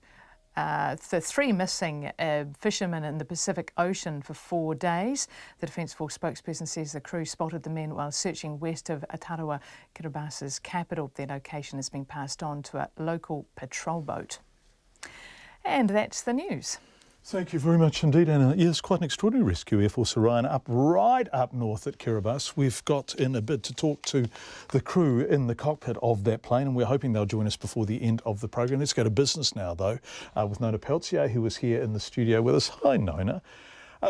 the 3 missing fishermen in the Pacific Ocean for 4 days. The Defence Force spokesperson says the crew spotted the men while searching west of Aotearoa, Kiribasa's capital. Their location has been passed on to a local patrol boat. And that's the news. Thank you very much indeed, Anna. Yes, quite an extraordinary rescue, Air Force Orion, right up north at Kiribati. We've got in a bid to talk to the crew in the cockpit of that plane, and we're hoping they'll join us before the end of the program. Let's go to business now, though, with Nona Peltier, who is here in the studio with us. Hi, Nona.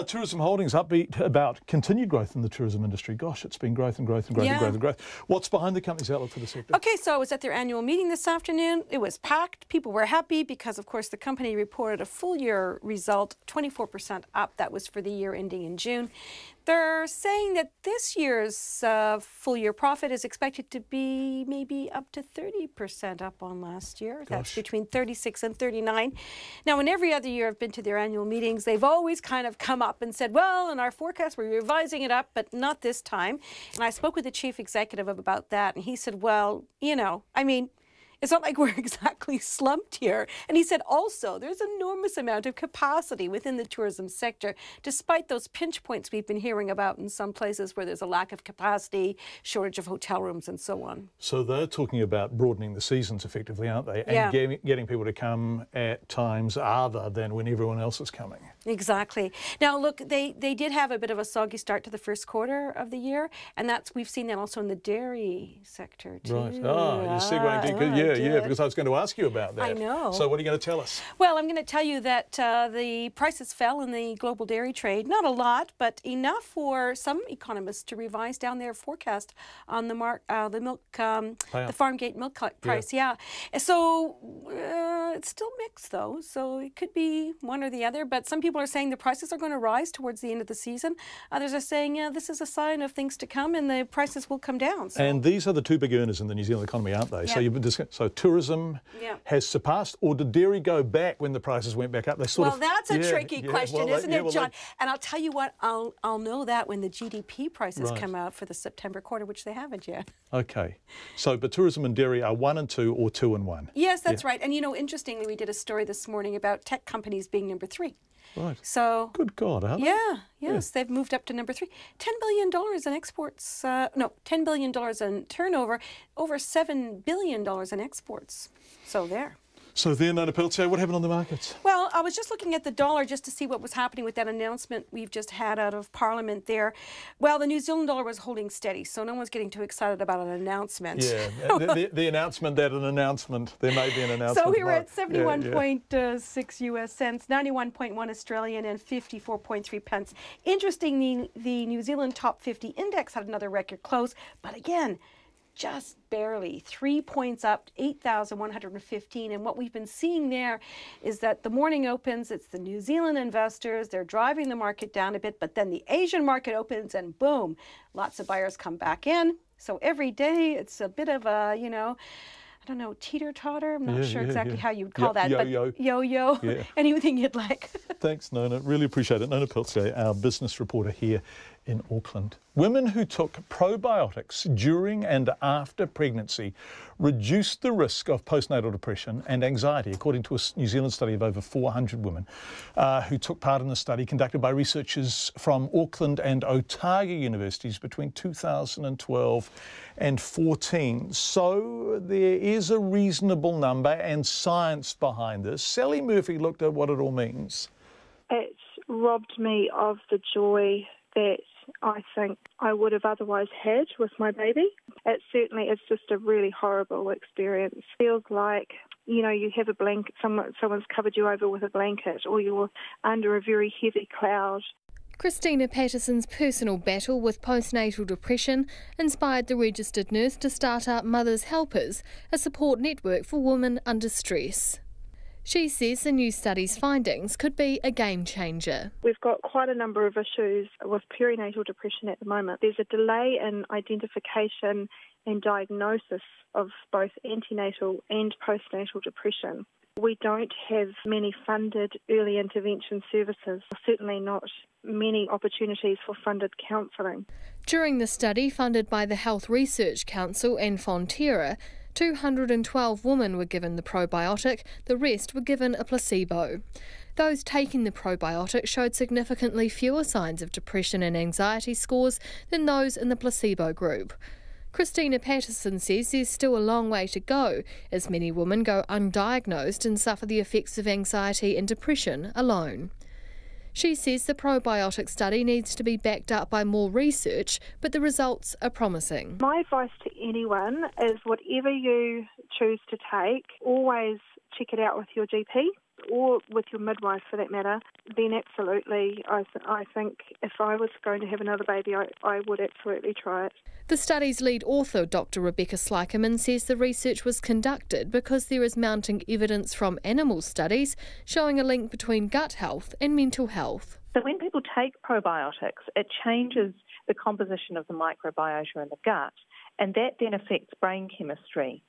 Tourism Holdings upbeat about continued growth in the tourism industry. Gosh, it's been growth and growth and growth and growth and growth. What's behind the company's outlook for the sector? Okay, so I was at their annual meeting this afternoon. It was packed. People were happy because, of course, the company reported a full year result, 24% up. That was for the year ending in June. They're saying that this year's full year profit is expected to be maybe up to 30% up on last year. Gosh. That's between 36 and 39. Now, in every other year I've been to their annual meetings, they've always kind of come up and said, well, in our forecast, we're revising it up, but not this time. And I spoke with the chief executive about that, and he said, well, you know, I mean, it's not like we're exactly slumped here. And he said also there's an enormous amount of capacity within the tourism sector, despite those pinch points we've been hearing about in some places where there's a lack of capacity, shortage of hotel rooms and so on. So they're talking about broadening the seasons effectively, aren't they? And getting people to come at times other than when everyone else is coming. Exactly. Now, look, they did have a bit of a soggy start to the first quarter of the year, and we've seen that also in the dairy sector too. Right. Oh, you're segueing. Yeah, because I was going to ask you about that. I know. So what are you going to tell us? Well, I'm going to tell you that the prices fell in the global dairy trade. Not a lot, but enough for some economists to revise down their forecast on the Farmgate milk price. Yeah. So it's still mixed, though. So it could be one or the other. But some people are saying the prices are going to rise towards the end of the season. Others are saying, yeah, this is a sign of things to come and the prices will come down. So. And these are the 2 big earners in the New Zealand economy, aren't they? Yeah. So tourism has surpassed, or did dairy go back when the prices went back up? They that's a tricky question, isn't it, John? And I'll tell you what, I'll know that when the GDP prices come out for the September quarter, which they haven't yet. Okay. So, but tourism and dairy are 1 and 2 or 2 and 1? Yes, that's right. And, you know, interestingly, we did a story this morning about tech companies being number 3. Right. So good God, huh? Yes, they've moved up to number 3. $10 billion in exports. $10 billion in turnover, over $7 billion in exports. So there. So then, Nona Peltier, what happened on the markets? Well, I was just looking at the dollar just to see what was happening with that announcement we've just had out of Parliament there. Well, the New Zealand dollar was holding steady, so no one's getting too excited about an announcement. Yeah, the announcement that an announcement. There may be an announcement. So we were at 71.6 US cents, 91.1 Australian and 54.3 pence. Interestingly, the New Zealand Top 50 Index had another record close, but again, just barely 3 points up, 8,115. And what we've been seeing there is that the morning opens, it's the New Zealand investors, they're driving the market down a bit, but then the Asian market opens and boom, lots of buyers come back in. So every day it's a bit of a, you know, I don't know, teeter-totter? I'm not sure exactly how you would call that, but yo-yo, anything you'd like. Thanks, Nona. Really appreciate it. Nona Peltier, our business reporter here in Auckland. Women who took probiotics during and after pregnancy reduced the risk of postnatal depression and anxiety, according to a New Zealand study of over 400 women who took part in the study conducted by researchers from Auckland and Otago universities between 2012 and 14. So there is a reasonable number and science behind this. Sally Murphy looked at what it all means. It robbed me of the joy that I think I would have otherwise had with my baby. It certainly is just a really horrible experience. Feels like, you know, you have a blanket, someone's covered you over with a blanket, or you're under a very heavy cloud. Christina Patterson's personal battle with postnatal depression inspired the registered nurse to start up Mothers Helpers, a support network for women under stress. She says the new study's findings could be a game changer. We've got quite a number of issues with perinatal depression at the moment. There's a delay in identification and diagnosis of both antenatal and postnatal depression. We don't have many funded early intervention services, certainly not many opportunities for funded counselling. During the study funded by the Health Research Council and Fonterra, 212 women were given the probiotic, the rest were given a placebo. Those taking the probiotic showed significantly fewer signs of depression and anxiety scores than those in the placebo group. Christina Patterson says there's still a long way to go, as many women go undiagnosed and suffer the effects of anxiety and depression alone. She says the probiotic study needs to be backed up by more research, but the results are promising. My advice to anyone is whatever you choose to take, always check it out with your GP or with your midwife for that matter. Then absolutely, I think if I was going to have another baby, I would absolutely try it. The study's lead author, Dr. Rebecca Slykerman, says the research was conducted because there is mounting evidence from animal studies showing a link between gut health and mental health. So when people take probiotics, it changes the composition of the microbiota in the gut, and that then affects brain chemistry.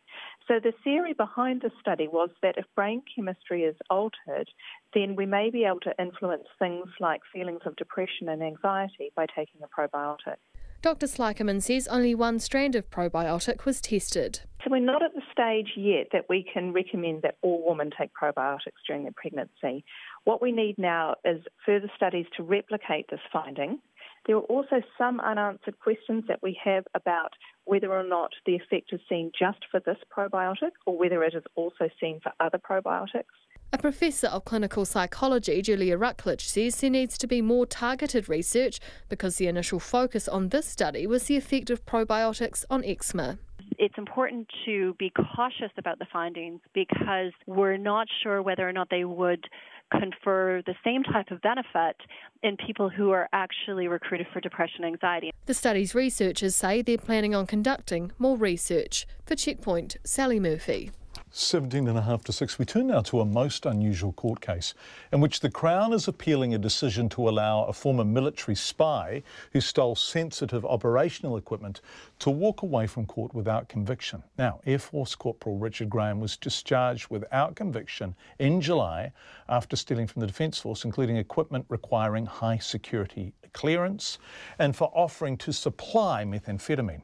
So the theory behind the study was that if brain chemistry is altered, then we may be able to influence things like feelings of depression and anxiety by taking a probiotic. Dr. Slykerman says only one strand of probiotic was tested. So we're not at the stage yet that we can recommend that all women take probiotics during their pregnancy. What we need now is further studies to replicate this finding. There are also some unanswered questions that we have about whether or not the effect is seen just for this probiotic or whether it is also seen for other probiotics. A professor of clinical psychology, Julia Rucklich, says there needs to be more targeted research because the initial focus on this study was the effect of probiotics on eczema. It's important to be cautious about the findings because we're not sure whether or not they would confer the same type of benefit in people who are actually recruited for depression and anxiety. The study's researchers say they're planning on conducting more research. For Checkpoint, Sally Murphy. 17.5 to 6. We turn now to a most unusual court case in which the Crown is appealing a decision to allow a former military spy who stole sensitive operational equipment to walk away from court without conviction. Now, Air Force Corporal Richard Graham was discharged without conviction in July after stealing from the Defence Force, including equipment requiring high security clearance and for offering to supply methamphetamine.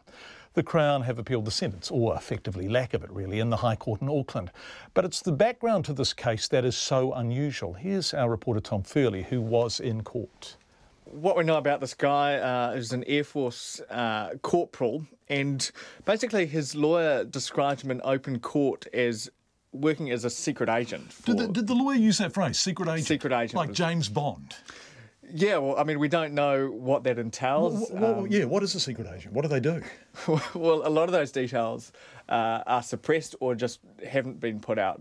The Crown have appealed the sentence, or effectively lack of it really, in the High Court in Auckland. But it's the background to this case that is so unusual. Here's our reporter Tom Furley, who was in court. What we know about this guy is an Air Force corporal, and basically his lawyer described him in open court as working as a secret agent. Did the lawyer use that phrase, secret agent? Secret agent. Like James Bond? Yeah, well, I mean, we don't know what that entails. What is a secret agent? What do they do? Well, a lot of those details are suppressed or just haven't been put out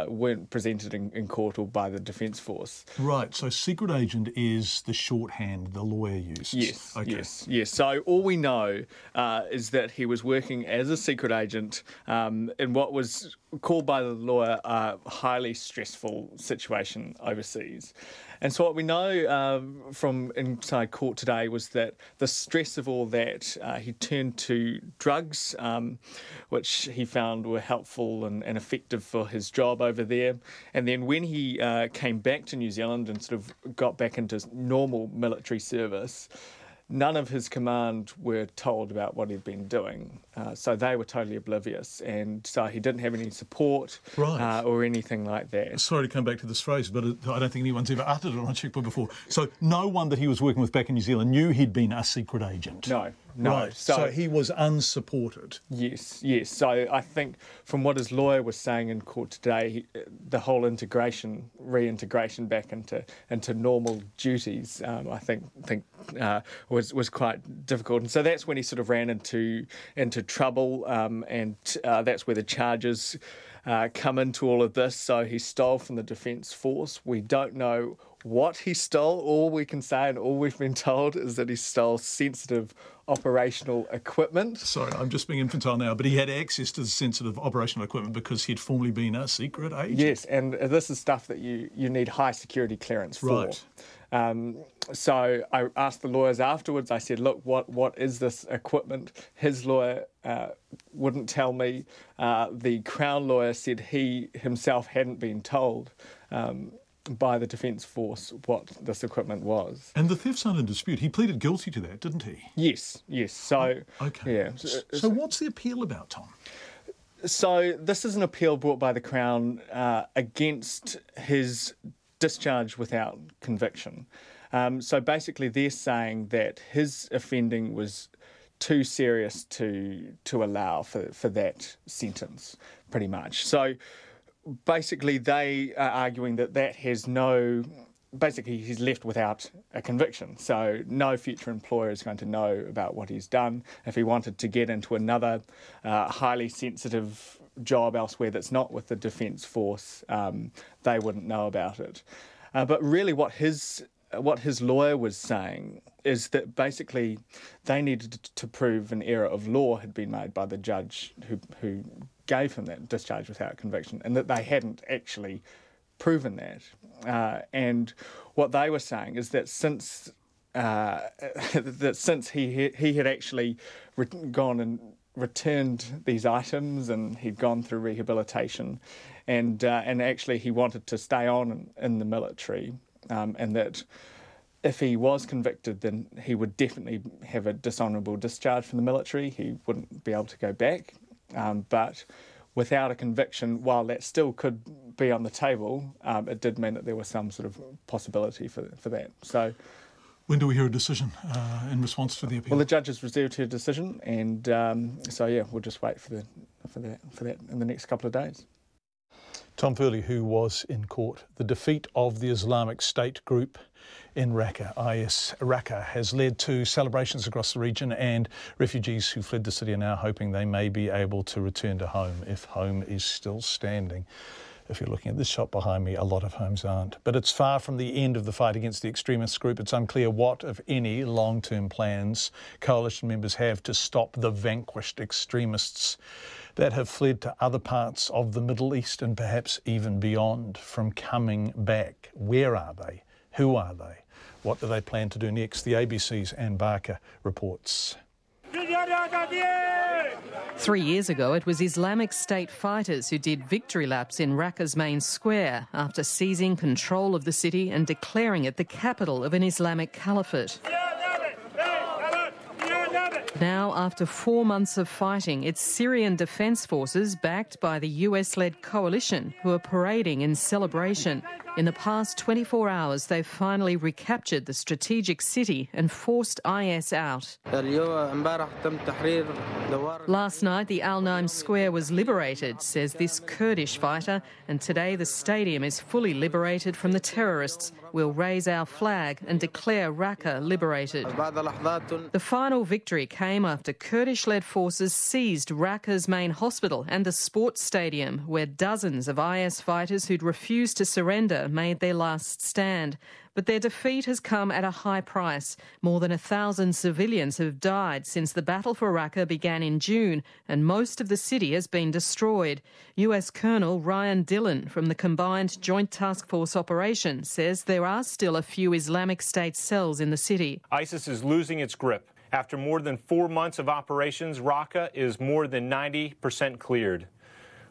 weren't presented in court or by the Defence Force. Right, so secret agent is the shorthand the lawyer uses. Yes, okay. yes. So all we know is that he was working as a secret agent in what was called by the lawyer a highly stressful situation overseas. And so what we know from inside court today was that the stress of all that, he turned to drugs, which he found were helpful and effective for his job over there. And then when he came back to New Zealand and sort of got back into normal military service, none of his command were told about what he'd been doing. So they were totally oblivious. And so he didn't have any support or anything like that. Sorry to come back to this phrase, but I don't think anyone's ever uttered it on Checkpoint before. So no one that he was working with back in New Zealand knew he'd been a secret agent? No, no. Right, so he was unsupported. Yes. So I think from what his lawyer was saying in court today, the whole reintegration back into normal duties, I think was quite difficult. And so that's when he sort of ran into trouble, and that's where the charges come into all of this. So he stole from the Defence Force. We don't know what he stole. All we can say and all we've been told is that he stole sensitive operational equipment. Sorry, I'm just being infantile now, but he had access to the sensitive operational equipment because he'd formerly been a secret agent. Yes, and this is stuff that you need high security clearance for. Right. So I asked the lawyers afterwards, I said, look, what is this equipment? His lawyer wouldn't tell me. The Crown lawyer said he himself hadn't been told by the Defence Force what this equipment was. And the theft's not in dispute. He pleaded guilty to that, didn't he? Yes. So, okay. Yeah. So what's the appeal about, Tom? So this is an appeal brought by the Crown against his discharge without conviction. So basically they're saying that his offending was too serious to allow for that sentence, pretty much. So basically they are arguing that has no... Basically, he's left without a conviction, so no future employer is going to know about what he's done. If he wanted to get into another highly sensitive job elsewhere that's not with the Defence Force, they wouldn't know about it. But really what his lawyer was saying is that basically they needed to prove an error of law had been made by the judge who gave him that discharge without conviction, and that they hadn't actually proven that. And what they were saying is that since he had actually gone and returned these items, and he'd gone through rehabilitation, and actually he wanted to stay on in the military, and that if he was convicted, then he would definitely have a dishonourable discharge from the military. He wouldn't be able to go back. But without a conviction, while that still could be on the table, it did mean that there was some sort of possibility for that. So, when do we hear a decision in response to the appeal? Well, the judge has reserved her decision, and we'll just wait for that in the next couple of days. Tom Furley, who was in court. The defeat of the Islamic State group in Raqqa, IS Raqqa, has led to celebrations across the region, and refugees who fled the city are now hoping they may be able to return to home, if home is still standing. If you're looking at this shot behind me, a lot of homes aren't. But it's far from the end of the fight against the extremist group. It's unclear what, if any, long-term plans coalition members have to stop the vanquished extremists that have fled to other parts of the Middle East and perhaps even beyond from coming back. Where are they? Who are they? What do they plan to do next? The ABC's Anne Barker reports. 3 years ago, it was Islamic State fighters who did victory laps in Raqqa's main square after seizing control of the city and declaring it the capital of an Islamic caliphate. Now, after 4 months of fighting, it's Syrian defence forces backed by the US-led coalition who are parading in celebration. In the past 24 hours, they've finally recaptured the strategic city and forced IS out. Last night, the Al-Naim Square was liberated, says this Kurdish fighter, and today the stadium is fully liberated from the terrorists. We'll raise our flag and declare Raqqa liberated. The final victory came after Kurdish-led forces seized Raqqa's main hospital and the sports stadium, where dozens of IS fighters who'd refused to surrender made their last stand. But their defeat has come at a high price. More than 1,000 civilians have died since the battle for Raqqa began in June, and most of the city has been destroyed. US Colonel Ryan Dillon from the Combined Joint Task Force operation says there are still a few Islamic State cells in the city. ISIS is losing its grip. After more than 4 months of operations, Raqqa is more than 90% cleared.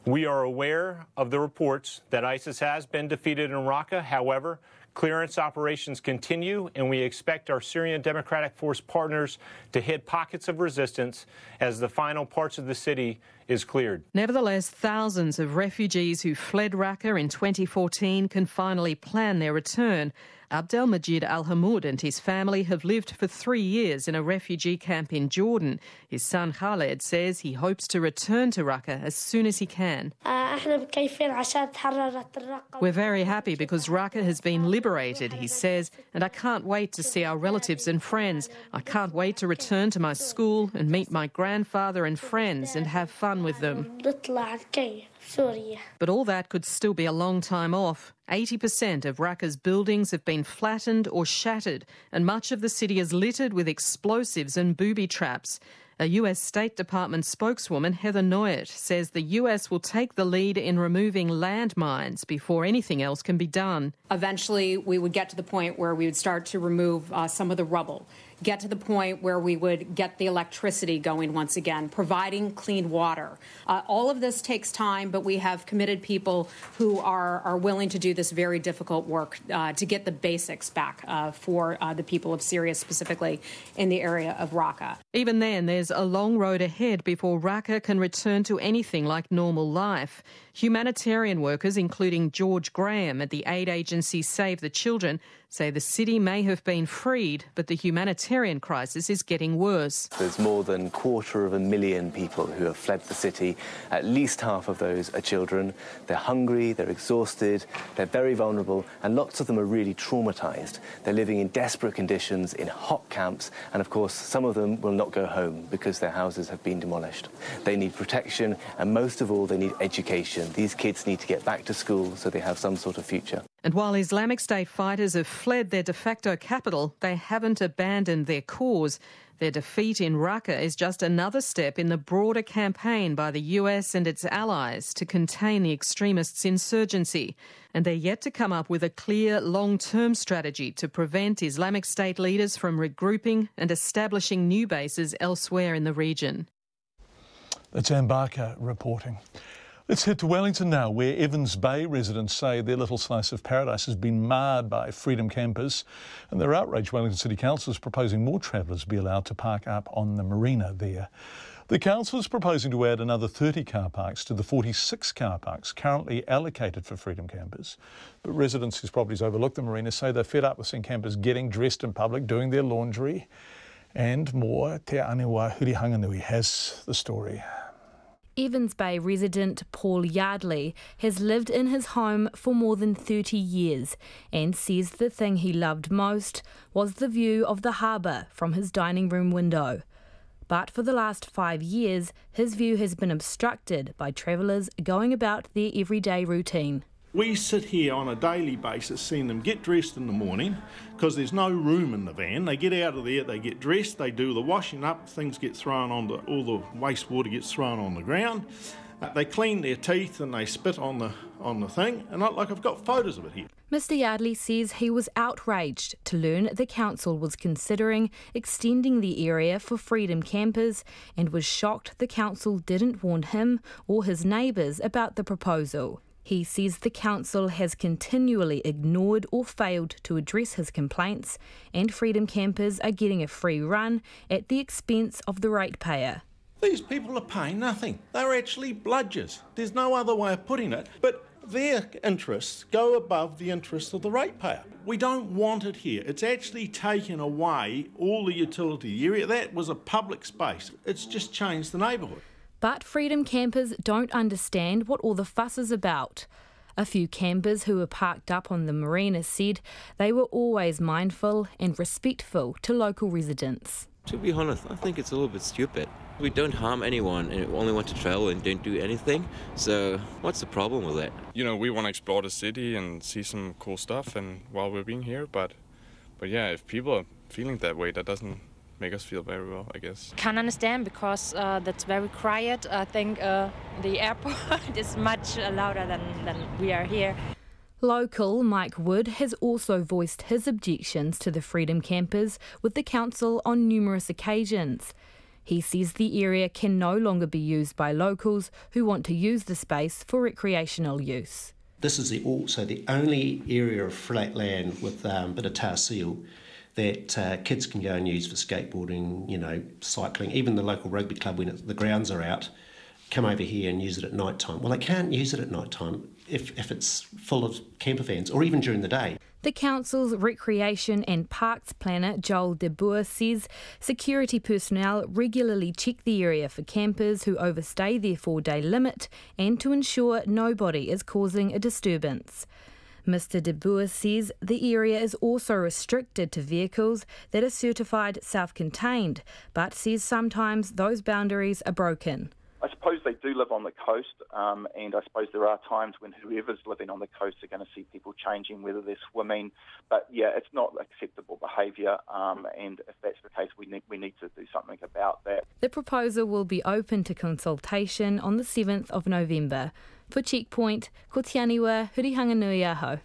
We are aware of the reports that ISIS has been defeated in Raqqa. However, clearance operations continue, and we expect our Syrian Democratic Force partners to hit pockets of resistance as the final parts of the city is cleared. Nevertheless, thousands of refugees who fled Raqqa in 2014 can finally plan their return. Abdelmajid Al-Hamoud and his family have lived for 3 years in a refugee camp in Jordan. His son Khaled says he hopes to return to Raqqa as soon as he can. We're very happy because Raqqa has been liberated, he says, and I can't wait to see our relatives and friends. I can't wait to return to my school and meet my grandfather and friends and have fun with them. But all that could still be a long time off. 80% of Raqqa's buildings have been flattened or shattered, and much of the city is littered with explosives and booby traps. A US State Department spokeswoman, Heather Nauert, says the US will take the lead in removing landmines before anything else can be done. Eventually, we would get to the point where we would start to remove some of the rubble, get to the point where we would get the electricity going once again, providing clean water. All of this takes time, but we have committed people who are willing to do this very difficult work to get the basics back for the people of Syria, specifically in the area of Raqqa. Even then, there's a long road ahead before Raqqa can return to anything like normal life. Humanitarian workers, including George Graham at the aid agency Save the Children, say the city may have been freed, but the humanitarian crisis is getting worse. There's more than 250,000 people who have fled the city. At least half of those are children. They're hungry, they're exhausted, they're very vulnerable, and lots of them are really traumatised. They're living in desperate conditions in hot camps, and of course some of them will not go home because their houses have been demolished. They need protection, and most of all they need education. These kids need to get back to school so they have some sort of future. And while Islamic State fighters have fled their de facto capital, they haven't abandoned their cause. Their defeat in Raqqa is just another step in the broader campaign by the US and its allies to contain the extremists' insurgency. And they're yet to come up with a clear long-term strategy to prevent Islamic State leaders from regrouping and establishing new bases elsewhere in the region. That's Ann Barker reporting. Let's head to Wellington now, where Evans Bay residents say their little slice of paradise has been marred by freedom campers, and they're outraged Wellington City Council is proposing more travellers be allowed to park up on the marina there. The council is proposing to add another 30 car parks to the 46 car parks currently allocated for freedom campers. But residents whose properties overlook the marina say they're fed up with seeing campers getting dressed in public, doing their laundry and more. Te Aniwa Hurihanganui has the story. Evans Bay resident Paul Yardley has lived in his home for more than 30 years and says the thing he loved most was the view of the harbour from his dining room window. But for the last 5 years, his view has been obstructed by travellers going about their everyday routine. We sit here on a daily basis seeing them get dressed in the morning because there's no room in the van. They get out of there, they get dressed, they do the washing up, things get thrown on all the wastewater gets thrown on the ground. They clean their teeth and they spit on the thing, and I've got photos of it here. Mr Yardley says he was outraged to learn the council was considering extending the area for freedom campers and was shocked the council didn't warn him or his neighbours about the proposal. He says the council has continually ignored or failed to address his complaints, and freedom campers are getting a free run at the expense of the ratepayer. These people are paying nothing. They're actually bludgers. There's no other way of putting it. But their interests go above the interests of the ratepayer. We don't want it here. It's actually taken away all the utility area. That was a public space. It's just changed the neighbourhood. But freedom campers don't understand what all the fuss is about. A few campers who were parked up on the marina said they were always mindful and respectful to local residents. To be honest, I think it's a little bit stupid. We don't harm anyone and we only want to travel and don't do anything. So what's the problem with that? You know, we want to explore the city and see some cool stuff and while we're being here. But yeah, if people are feeling that way, that doesn't make us feel very well, I guess. Can't understand because that's very quiet. I think the airport is much louder than we are here. Local Mike Wood has also voiced his objections to the freedom campers with the council on numerous occasions. He says the area can no longer be used by locals who want to use the space for recreational use. This is also the only area of flat land with a bit of tar seal that kids can go and use for skateboarding, you know, cycling. Even the local rugby club, when the grounds are out, come over here and use it at night time. Well, they can't use it at night time if it's full of camper vans, or even during the day. The council's recreation and parks planner Joel De Boer says security personnel regularly check the area for campers who overstay their 4-day limit and to ensure nobody is causing a disturbance. Mr De Boer says the area is also restricted to vehicles that are certified self-contained, but says sometimes those boundaries are broken. I suppose they do live on the coast, and I suppose there are times when whoever's living on the coast are going to see people changing, whether they're swimming. But yeah, it's not acceptable behaviour, and if that's the case, we need to do something about that. The proposal will be open to consultation on the 7th of November. For Checkpoint, ko te aniwa, Hurihanga nui aho.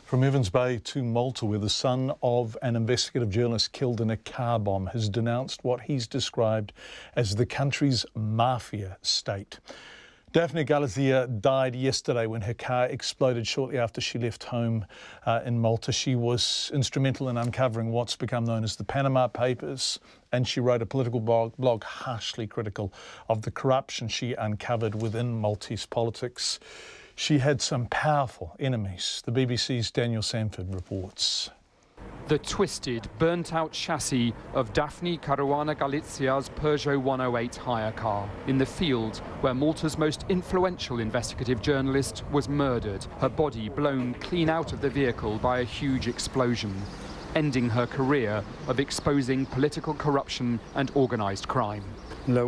From Evans Bay to Malta, where the son of an investigative journalist killed in a car bomb has denounced what he's described as the country's mafia state. Daphne Galizia died yesterday when her car exploded shortly after she left home in Malta. She was instrumental in uncovering what's become known as the Panama Papers, and she wrote a political blog harshly critical of the corruption she uncovered within Maltese politics. She had some powerful enemies. The BBC's Daniel Sanford reports. The twisted, burnt-out chassis of Daphne Caruana Galizia's Peugeot 108 hire car in the field where Malta's most influential investigative journalist was murdered, her body blown clean out of the vehicle by a huge explosion, ending her career of exposing political corruption and organised crime. I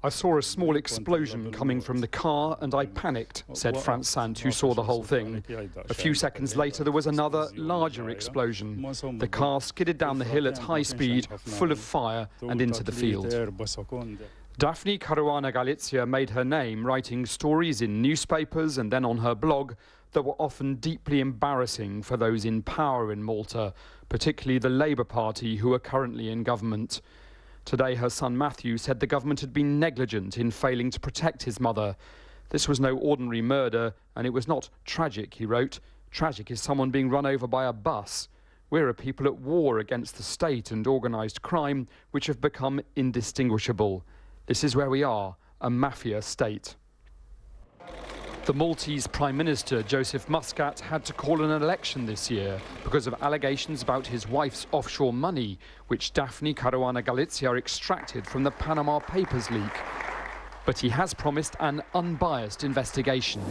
saw a small explosion coming from the car and I panicked, said Frans Sant, who saw the whole thing. A few seconds later, there was another, larger explosion. The car skidded down the hill at high speed, full of fire, and into the field. Daphne Caruana Galizia made her name writing stories in newspapers and then on her blog that were often deeply embarrassing for those in power in Malta, particularly the Labour Party, who are currently in government. Today, her son Matthew said the government had been negligent in failing to protect his mother. This was no ordinary murder, and it was not tragic, he wrote. Tragic is someone being run over by a bus. We're a people at war against the state and organised crime, which have become indistinguishable. This is where we are, a mafia state. The Maltese Prime Minister, Joseph Muscat, had to call an election this year because of allegations about his wife's offshore money, which Daphne Caruana Galizia extracted from the Panama Papers leak. But he has promised an unbiased investigation.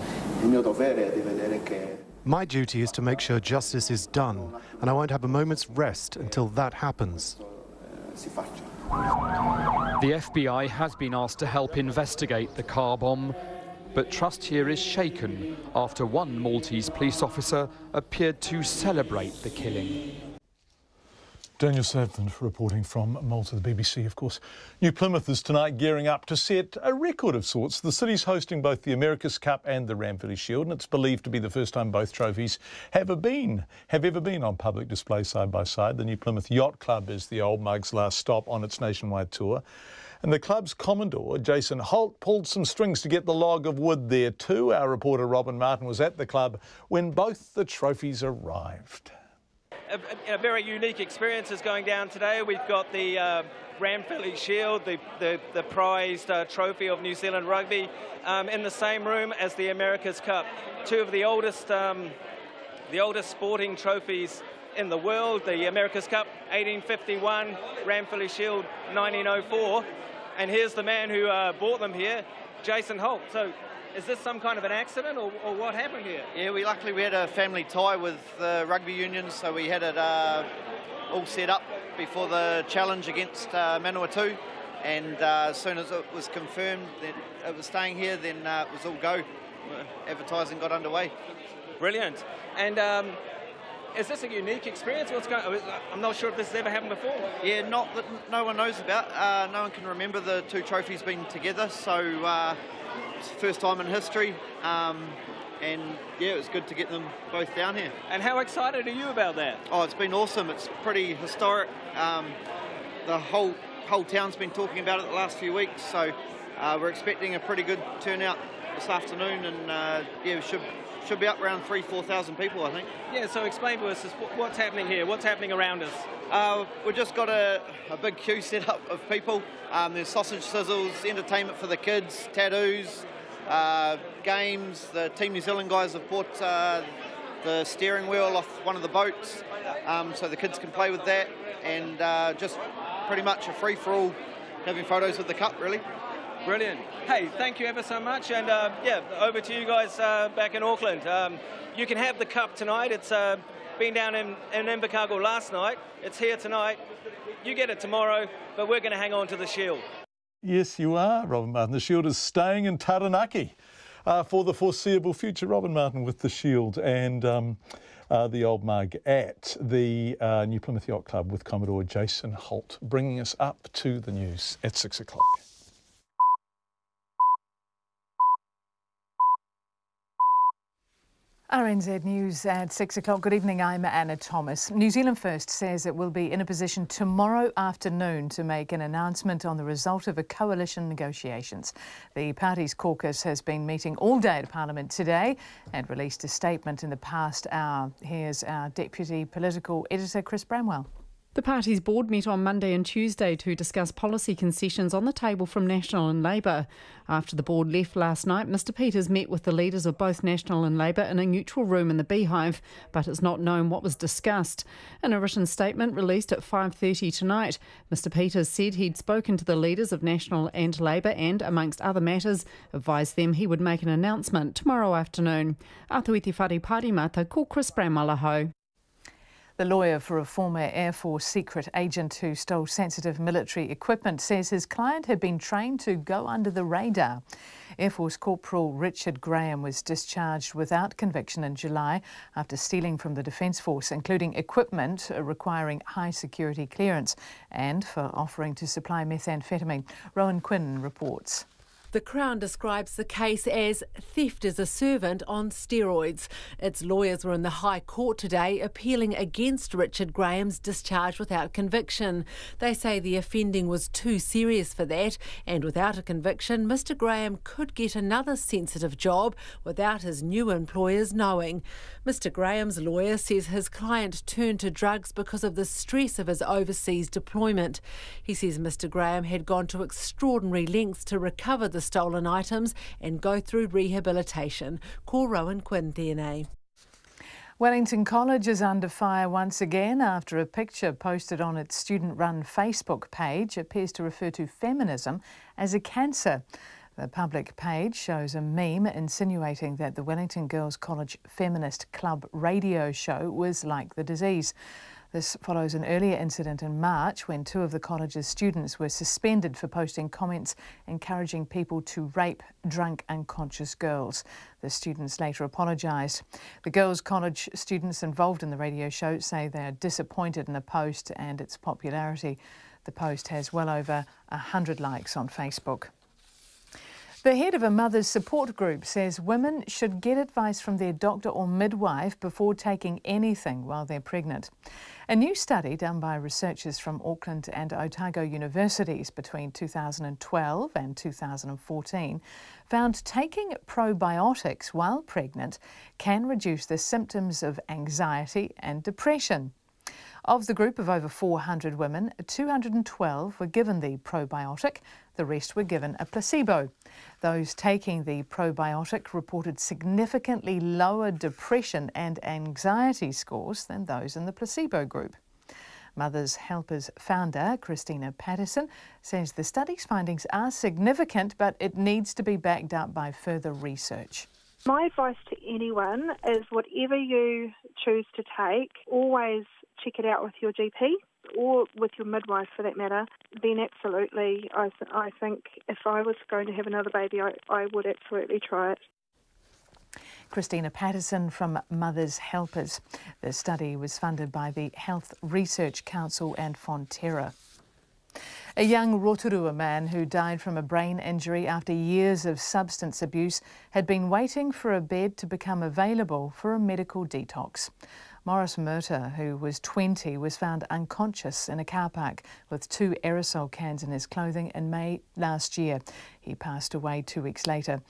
My duty is to make sure justice is done, and I won't have a moment's rest until that happens. The FBI has been asked to help investigate the car bomb, but trust here is shaken after one Maltese police officer appeared to celebrate the killing. Daniel Sanford reporting from Malta, the BBC, of course. New Plymouth is tonight gearing up to set a record of sorts. The city's hosting both the America's Cup and the Ranfurly Shield, and it's believed to be the first time both trophies have ever been on public display side by side. The New Plymouth Yacht Club is the Old Mug's last stop on its nationwide tour. And the club's commodore, Jason Holt, pulled some strings to get the log of wood there too. Our reporter Robin Martin was at the club when both the trophies arrived. A very unique experience is going down today. We've got the Ranfurly Shield, the prized trophy of New Zealand rugby, in the same room as the America's Cup. Two of the oldest sporting trophies in the world. The America's Cup, 1851, Ranfurly Shield, 1904. And here's the man who brought them here, Jason Holt. So is this some kind of an accident or what happened here? Yeah, luckily we had a family tie with the rugby union, so we had it all set up before the challenge against Manawatu. And as soon as it was confirmed that it was staying here, then it was all go. Advertising got underway. Brilliant. And is this a unique experience? I'm not sure if this has ever happened before. Yeah, not that no one knows about. No one can remember the two trophies being together, so it's the first time in history. And yeah, it was good to get them both down here. And how excited are you about that? Oh, it's been awesome. It's pretty historic. The whole town's been talking about it the last few weeks, so we're expecting a pretty good turnout this afternoon, and yeah, we should be up around 4,000 people, I think. Yeah, so explain to us what's happening here, what's happening around us. We've just got a big queue set up of people. There's sausage sizzles, entertainment for the kids, tattoos, games. The Team New Zealand guys have bought the steering wheel off one of the boats, so the kids can play with that, and just pretty much a free-for-all, having photos with the cup, really. Brilliant. Hey, thank you ever so much, and yeah, over to you guys back in Auckland. You can have the cup tonight. It's been down in Invercargill last night. It's here tonight. You get it tomorrow, but we're going to hang on to the shield. Yes, you are, Robin Martin. The shield is staying in Taranaki for the foreseeable future. Robin Martin with the shield and the old mug at the New Plymouth Yacht Club with Commodore Jason Holt, bringing us up to the news at 6 o'clock. RNZ News at 6 o'clock. Good evening, I'm Anna Thomas. New Zealand First says it will be in a position tomorrow afternoon to make an announcement on the result of a coalition negotiations. The party's caucus has been meeting all day at Parliament today and released a statement in the past hour. Here's our Deputy Political Editor, Chris Bramwell. The party's board met on Monday and Tuesday to discuss policy concessions on the table from National and Labour. After the board left last night, Mr Peters met with the leaders of both National and Labour in a neutral room in the Beehive, but it's not known what was discussed. In a written statement released at 5:30 tonight, Mr Peters said he'd spoken to the leaders of National and Labour and, amongst other matters, advised them he would make an announcement tomorrow afternoon. Atuiti whare parimata ko Chris Bramwell aho. The lawyer for a former Air Force secret agent who stole sensitive military equipment says his client had been trained to go under the radar. Air Force Corporal Richard Graham was discharged without conviction in July after stealing from the Defence Force, including equipment requiring high security clearance and for offering to supply methamphetamine. Rowan Quinn reports. The Crown describes the case as theft as a servant on steroids. Its lawyers were in the High Court today appealing against Richard Graham's discharge without conviction. They say the offending was too serious for that, and without a conviction, Mr Graham could get another sensitive job without his new employers knowing. Mr Graham's lawyer says his client turned to drugs because of the stress of his overseas deployment. He says Mr Graham had gone to extraordinary lengths to recover the stolen items and go through rehabilitation. Ko Rowan Quinn, DNA. Wellington College is under fire once again after a picture posted on its student-run Facebook page appears to refer to feminism as a cancer. The public page shows a meme insinuating that the Wellington Girls College Feminist Club radio show was like the disease. This follows an earlier incident in March when two of the college's students were suspended for posting comments encouraging people to rape drunk, unconscious girls. The students later apologised. The Girls College students involved in the radio show say they are disappointed in the post and its popularity. The post has well over 100 likes on Facebook. The head of a mother's support group says women should get advice from their doctor or midwife before taking anything while they're pregnant. A new study done by researchers from Auckland and Otago universities between 2012 and 2014 found taking probiotics while pregnant can reduce the symptoms of anxiety and depression. Of the group of over 400 women, 212 were given the probiotic. The rest were given a placebo. Those taking the probiotic reported significantly lower depression and anxiety scores than those in the placebo group. Mothers Helpers founder Christina Patterson says the study's findings are significant, but it needs to be backed up by further research. My advice to anyone is whatever you choose to take, always check it out with your GP or with your midwife for that matter. Then absolutely, I think if I was going to have another baby, I would absolutely try it. Christina Patterson from Mothers Helpers. The study was funded by the Health Research Council and Fonterra. A young Rotorua man who died from a brain injury after years of substance abuse had been waiting for a bed to become available for a medical detox. Morris Murtagh, who was 20, was found unconscious in a car park with 2 aerosol cans in his clothing in May last year. He passed away 2 weeks later.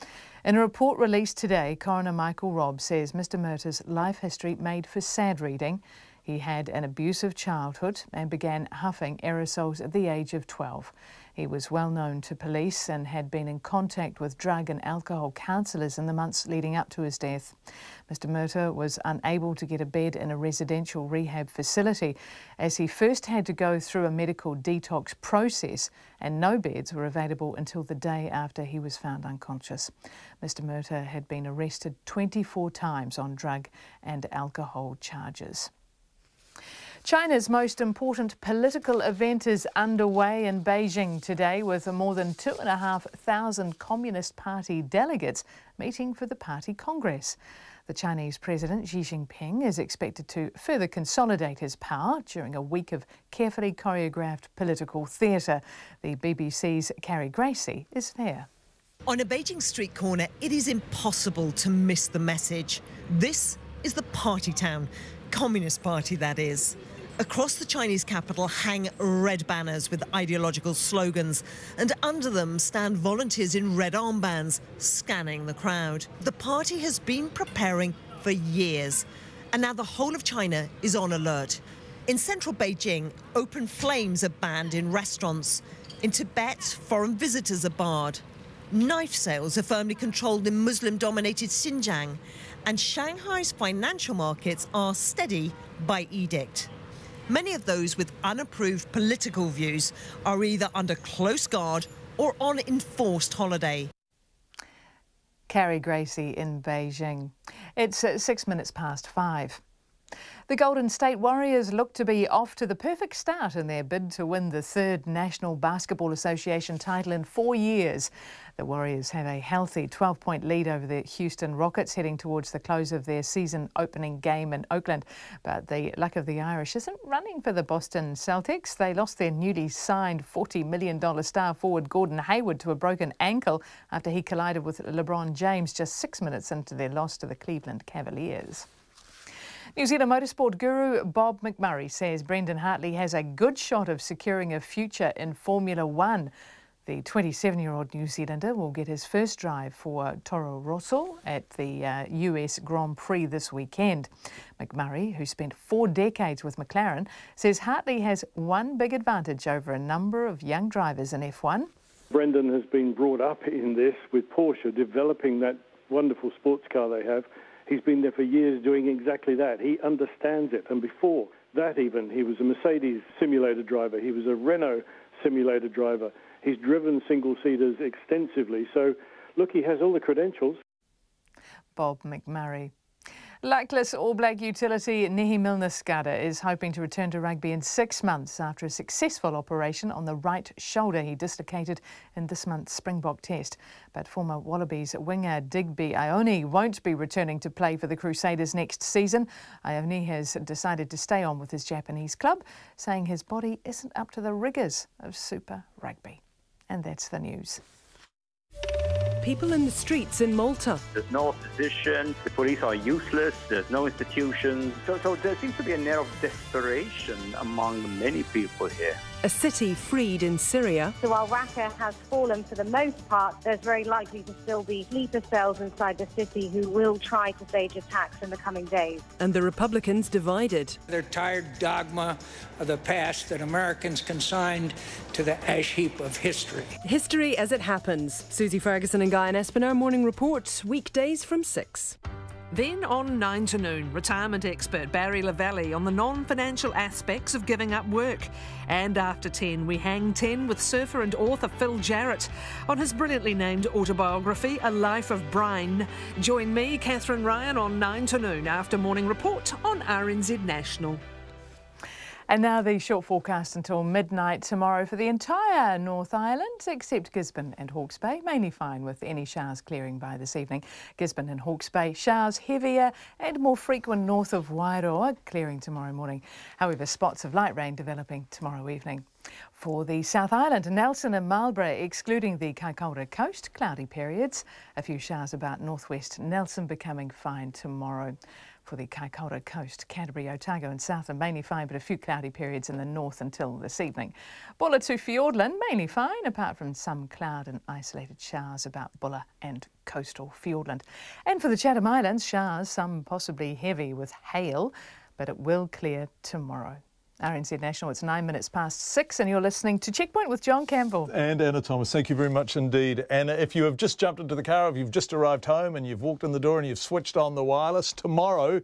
In a report released today, Coroner Michael Robb says Mr Murtagh's life history made for sad reading. He had an abusive childhood and began huffing aerosols at the age of 12. He was well known to police and had been in contact with drug and alcohol counsellors in the months leading up to his death. Mr Murtagh was unable to get a bed in a residential rehab facility as he first had to go through a medical detox process, and no beds were available until the day after he was found unconscious. Mr Murtagh had been arrested 24 times on drug and alcohol charges. China's most important political event is underway in Beijing today, with more than 2,500 Communist Party delegates meeting for the party congress. The Chinese President Xi Jinping is expected to further consolidate his power during a week of carefully choreographed political theatre. The BBC's Carrie Gracie is there. On a Beijing street corner, it is impossible to miss the message. This is the party town. Communist Party, that is. Across the Chinese capital hang red banners with ideological slogans, and under them stand volunteers in red armbands, scanning the crowd. The party has been preparing for years, and now the whole of China is on alert. In central Beijing, open flames are banned in restaurants. In Tibet, foreign visitors are barred. Knife sales are firmly controlled in Muslim-dominated Xinjiang, and Shanghai's financial markets are steady by edict. Many of those with unapproved political views are either under close guard or on enforced holiday. Carrie Gracie in Beijing. It's 6 minutes past 5. The Golden State Warriors look to be off to the perfect start in their bid to win the 3rd National Basketball Association title in 4 years. The Warriors have a healthy 12-point lead over the Houston Rockets heading towards the close of their season opening game in Oakland. But the luck of the Irish isn't running for the Boston Celtics. They lost their newly signed $40 million star forward Gordon Hayward to a broken ankle after he collided with LeBron James just 6 minutes into their loss to the Cleveland Cavaliers. New Zealand motorsport guru Bob McMurray says Brendan Hartley has a good shot of securing a future in Formula One. The 27-year-old New Zealander will get his first drive for Toro Rosso at the US Grand Prix this weekend. McMurray, who spent 4 decades with McLaren, says Hartley has one big advantage over a number of young drivers in F1. Brendan has been brought up in this with Porsche, developing that wonderful sports car they have. He's been there for years doing exactly that. He understands it. And before that even, he was a Mercedes simulator driver. He was a Renault simulator driver. He's driven single-seaters extensively. So, look, he has all the credentials. Bob McMurray. Luckless All Black utility Nehi Milner-Skudder is hoping to return to rugby in 6 months after a successful operation on the right shoulder he dislocated in this month's Springbok Test. But former Wallabies winger Digby Ione won't be returning to play for the Crusaders next season. Ione has decided to stay on with his Japanese club, saying his body isn't up to the rigours of Super Rugby. And that's the news. People in the streets in Malta. There's no opposition, the police are useless, there's no institutions. So there seems to be an air of desperation among many people here. A city freed in Syria. So while Raqqa has fallen for the most part, there's very likely to still be sleeper cells inside the city who will try to stage attacks in the coming days. And the Republicans divided. They're tired dogma of the past that Americans consigned to the ash heap of history. History as it happens. Susie Ferguson and Guy Espinel, Morning Report, weekdays from 6. Then on 9 to noon, retirement expert Barry Lavallee on the non-financial aspects of giving up work. And after 10, we hang 10 with surfer and author Phil Jarrett on his brilliantly named autobiography, A Life of Brine. Join me, Catherine Ryan, on 9 to noon after Morning Report on RNZ National. And now the short forecast until midnight tomorrow for the entire North Island, except Gisborne and Hawke's Bay. Mainly fine with any showers clearing by this evening. Gisborne and Hawke's Bay, showers heavier and more frequent north of Wairoa, clearing tomorrow morning. However, spots of light rain developing tomorrow evening. For the South Island, Nelson and Marlborough, excluding the Kaikoura coast, cloudy periods. A few showers about northwest Nelson becoming fine tomorrow. For the Kaikoura coast, Canterbury, Otago and south are mainly fine, but a few cloudy periods in the north until this evening. Bulla to Fiordland, mainly fine, apart from some cloud and isolated showers about Bulla and coastal Fiordland. And for the Chatham Islands, showers, some possibly heavy with hail, but it will clear tomorrow. RNZ National, it's 9 minutes past 6 and you're listening to Checkpoint with John Campbell. And Anna Thomas, thank you very much indeed. Anna, if you have just jumped into the car, if you've just arrived home and you've walked in the door and you've switched on the wireless, tomorrow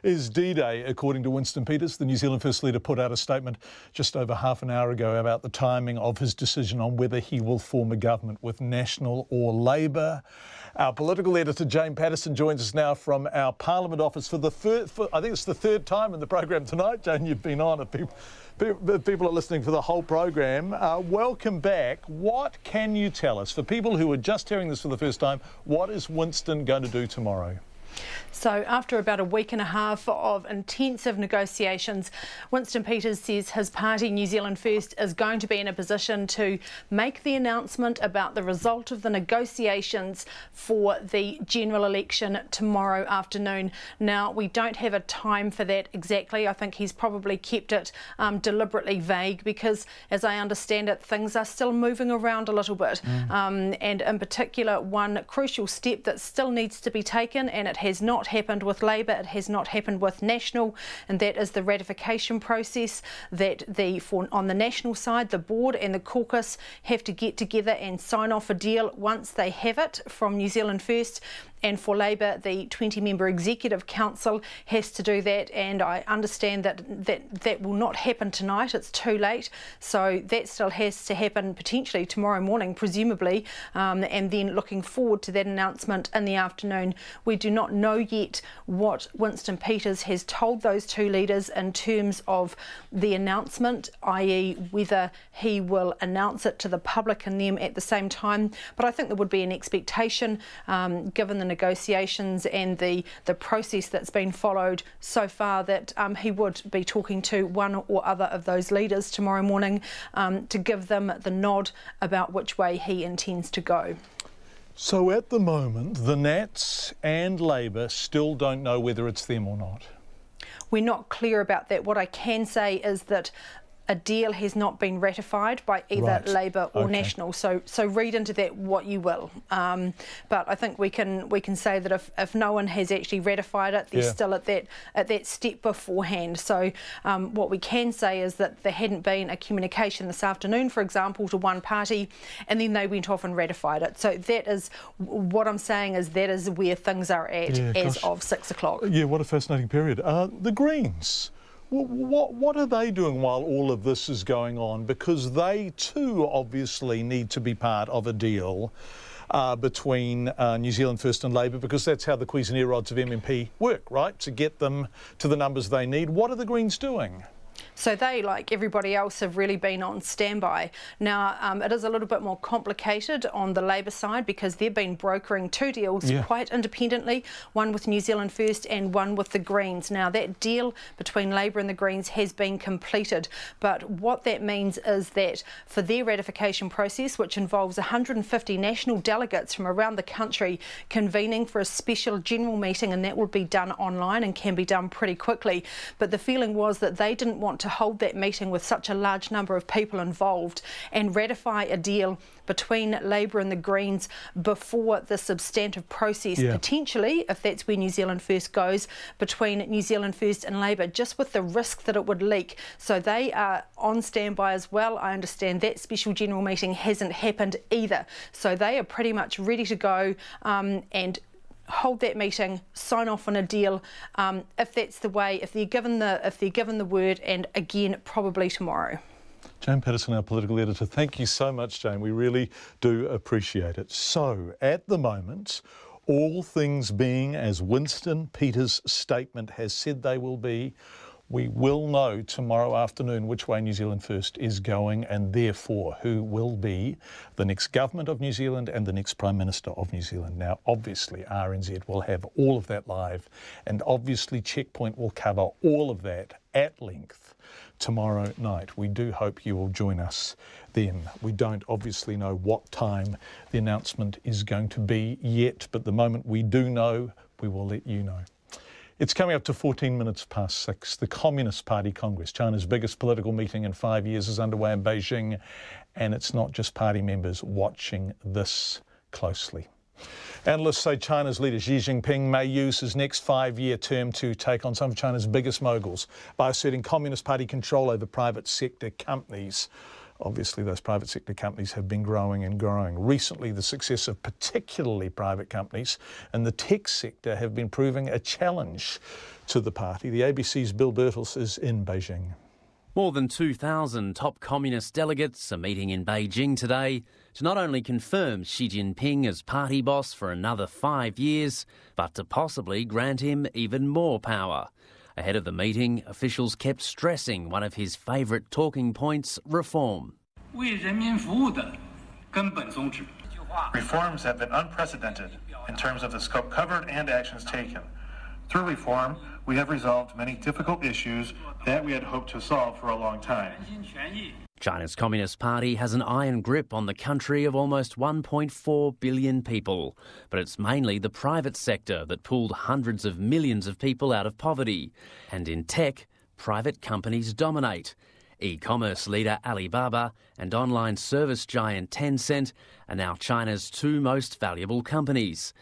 is D-Day, according to Winston Peters. The New Zealand First Leader put out a statement just over half an hour ago about the timing of his decision on whether he will form a government with National or Labour. Our political editor, Jane Patterson, joins us now from our Parliament office for I think it's the third time in the program tonight. Jane, you've been on. People are listening for the whole program. Welcome back. What can you tell us? For people who are just hearing this for the first time, what is Winston going to do tomorrow? So after about a week and a half of intensive negotiations, Winston Peters says his party, New Zealand First, is going to be in a position to make the announcement about the result of the negotiations for the general election tomorrow afternoon. Now, we don't have a time for that exactly. I think he's probably kept it deliberately vague because, as I understand it, things are still moving around a little bit. And in particular, one crucial step that still needs to be taken, and it has not happened with Labour, it has not happened with National, and that is the ratification process that on the National side, the board and the caucus have to get together and sign off a deal once they have it from New Zealand First. And for Labour, the 20-member Executive Council has to do that, and I understand that will not happen tonight. It's too late, so that still has to happen potentially tomorrow morning, presumably, and then looking forward to that announcement in the afternoon. We do not know yet what Winston Peters has told those two leaders in terms of the announcement, i.e. whether he will announce it to the public and them at the same time, but I think there would be an expectation, given the negotiations and the process that's been followed so far, that he would be talking to one or other of those leaders tomorrow morning to give them the nod about which way he intends to go. So at the moment, the Nats and Labour still don't know whether it's them or not. We're not clear about that. What I can say is that a deal has not been ratified by either Labour or National, so read into that what you will. But I think we can say that if no one has actually ratified it, they're still at that step beforehand. So what we can say is that there hadn't been a communication this afternoon, for example, to one party, and then they went off and ratified it. So that is what I'm saying, is that is where things are at as of 6 o'clock. Yeah, what a fascinating period. The Greens. What are they doing while all of this is going on? Because they too obviously need to be part of a deal between New Zealand First and Labour, because that's how the Cuisinart rods of MMP work, right? To get them to the numbers they need. What are the Greens doing? So they, like everybody else, have really been on standby. Now, it is a little bit more complicated on the Labour side because they've been brokering two deals quite independently, one with New Zealand First and one with the Greens. Now, that deal between Labour and the Greens has been completed, but what that means is that for their ratification process, which involves 150 national delegates from around the country convening for a special general meeting, and that will be done online and can be done pretty quickly, but the feeling was that they didn't want to hold that meeting with such a large number of people involved and ratify a deal between Labour and the Greens before the substantive process, potentially, if that's where New Zealand First goes, between New Zealand First and Labour, just with the risk that it would leak. So they are on standby as well. I understand that special general meeting hasn't happened either. So they are pretty much ready to go and hold that meeting, sign off on a deal, if that's the way, if they're given the word, and again, probably tomorrow. Jane Patterson, our political editor. Thank you so much, Jane. We really do appreciate it. So, at the moment, all things being as Winston Peters' statement has said they will be, we will know tomorrow afternoon which way New Zealand First is going, and therefore who will be the next government of New Zealand and the next Prime Minister of New Zealand. Now, obviously, RNZ will have all of that live, and obviously Checkpoint will cover all of that at length tomorrow night. We do hope you will join us then. We don't obviously know what time the announcement is going to be yet, but the moment we do know, we will let you know. It's coming up to 14 minutes past 6. The Communist Party Congress, China's biggest political meeting in 5 years, is underway in Beijing, and it's not just party members watching this closely. Analysts say China's leader Xi Jinping may use his next 5-year term to take on some of China's biggest moguls by asserting Communist Party control over private sector companies. Obviously, those private sector companies have been growing and growing. Recently, the success of particularly private companies in the tech sector have been proving a challenge to the party. The ABC's Bill Birtles is in Beijing. More than 2,000 top communist delegates are meeting in Beijing today to not only confirm Xi Jinping as party boss for another 5 years, but to possibly grant him even more power. Ahead of the meeting, officials kept stressing one of his favourite talking points, reform. Reforms have been unprecedented in terms of the scope covered and actions taken. Through reform, we have resolved many difficult issues that we had hoped to solve for a long time. China's Communist Party has an iron grip on the country of almost 1.4 billion people, but it's mainly the private sector that pulled hundreds of millions of people out of poverty. And in tech, private companies dominate. E-commerce leader Alibaba and online service giant Tencent are now China's two most valuable companies.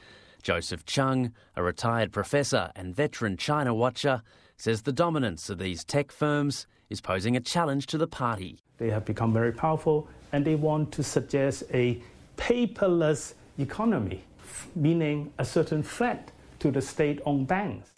Joseph Chung, a retired professor and veteran China watcher, says the dominance of these tech firms is posing a challenge to the party. They have become very powerful and they want to suggest a paperless economy, meaning a certain threat to the state-owned banks.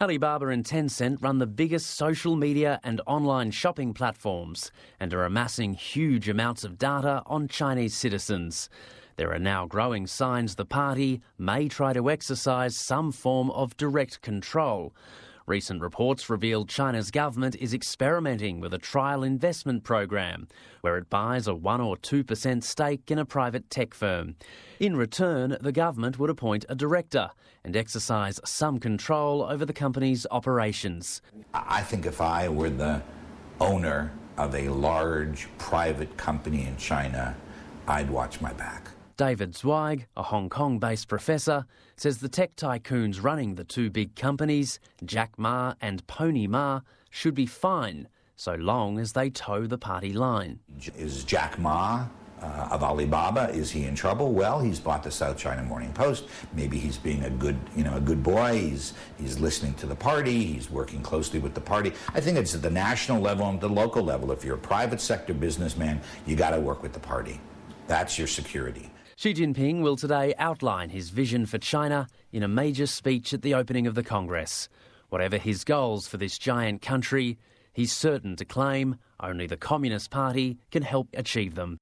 Alibaba and Tencent run the biggest social media and online shopping platforms and are amassing huge amounts of data on Chinese citizens. There are now growing signs the party may try to exercise some form of direct control. Recent reports reveal China's government is experimenting with a trial investment program where it buys a 1 or 2% stake in a private tech firm. In return, the government would appoint a director and exercise some control over the company's operations. I think if I were the owner of a large private company in China, I'd watch my back. David Zweig, a Hong Kong-based professor, says the tech tycoons running the two big companies, Jack Ma and Pony Ma, should be fine so long as they toe the party line. Is Jack Ma of Alibaba, is he in trouble? Well, he's bought the South China Morning Post. Maybe he's being a good boy. He's listening to the party. He's working closely with the party. I think it's at the national level and the local level. If you're a private sector businessman, you got to work with the party. That's your security. Xi Jinping will today outline his vision for China in a major speech at the opening of the Congress. Whatever his goals for this giant country, he's certain to claim only the Communist Party can help achieve them.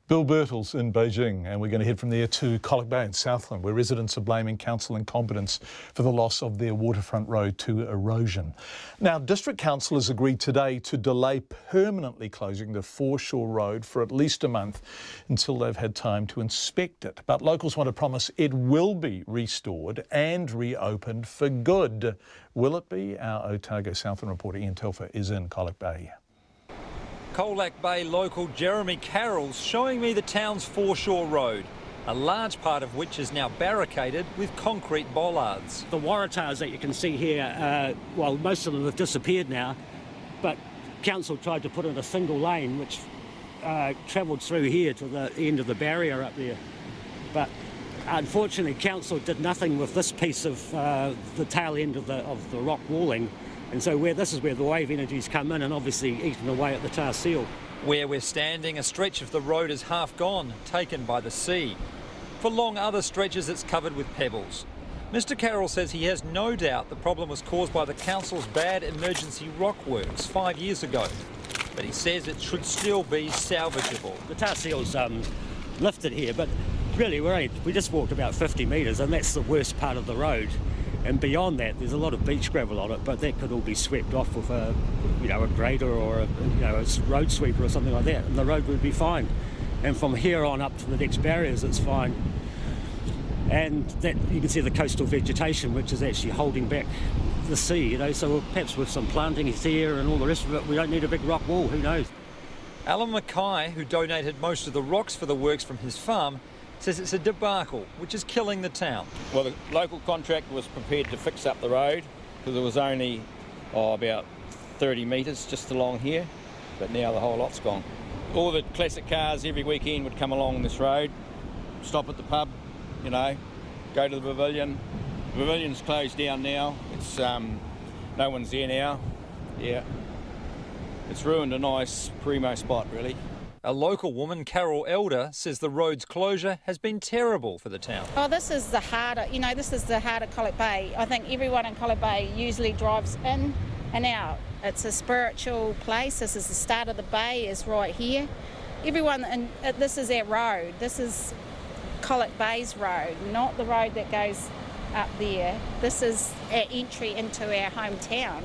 Bill Birtles in Beijing, and we're going to head from there to Colac Bay in Southland, where residents are blaming council incompetence for the loss of their waterfront road to erosion. Now, District Council has agreed today to delay permanently closing the Foreshore Road for at least a month until they've had time to inspect it. But locals want to promise it will be restored and reopened for good. Will it be? Our Otago Southland reporter Ian Telfer is in Colac Bay. Colac Bay local Jeremy Carroll's showing me the town's Foreshore Road, a large part of which is now barricaded with concrete bollards. The waratahs that you can see here, well, most of them have disappeared now, but council tried to put in a single lane which travelled through here to the end of the barrier up there. But unfortunately, council did nothing with this piece of the tail end of the rock walling. And so this is where the wave energies come in and obviously eaten away at the tar seal. Where we're standing, a stretch of the road is half gone, taken by the sea. For long other stretches, it's covered with pebbles. Mr Carroll says he has no doubt the problem was caused by the council's bad emergency rock works 5 years ago. But he says it should still be salvageable. The tar seal's lifted here, but really we just walked about 50 metres and that's the worst part of the road. And beyond that, there's a lot of beach gravel on it, but that could all be swept off with a grader or a road sweeper or something like that, and the road would be fine. And from here on up to the next barriers, it's fine. And that you can see the coastal vegetation, which is actually holding back the sea. So perhaps with some planting here and all the rest of it, we don't need a big rock wall. Who knows? Alan Mackay, who donated most of the rocks for the works from his farm, says it's a debacle which is killing the town. Well, the local contractor was prepared to fix up the road because it was only about 30 metres just along here, but now the whole lot's gone. All the classic cars every weekend would come along this road, stop at the pub, you know, go to the pavilion. The pavilion's closed down now. It's no one's there now. Yeah, it's ruined a nice primo spot, really. A local woman, Carol Elder, says the road's closure has been terrible for the town. Oh, this is the heart of Colac Bay. I think everyone in Colac Bay usually drives in and out. It's a spiritual place. This is the start of the bay, is right here. This is our road. This is Colac Bay's road, not the road that goes up there. This is our entry into our hometown.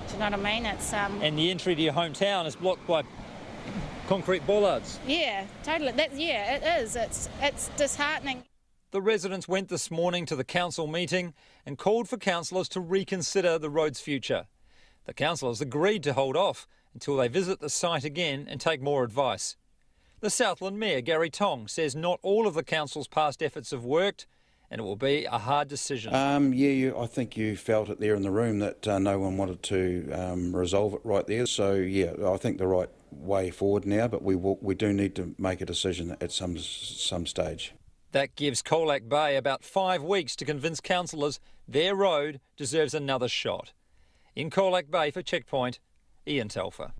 Do you know what I mean? And the entry to your hometown is blocked by concrete bollards. Yeah, totally. It is. It's disheartening. The residents went this morning to the council meeting and called for councillors to reconsider the road's future. The councillors agreed to hold off until they visit the site again and take more advice. The Southland Mayor, Gary Tong, says not all of the council's past efforts have worked and it will be a hard decision. I think you felt it there in the room that no one wanted to resolve it right there. So, yeah, I think the right way forward now, but we do need to make a decision at some stage. That gives Colac Bay about 5 weeks to convince councillors their road deserves another shot. In Colac Bay for Checkpoint, Ian Telfer.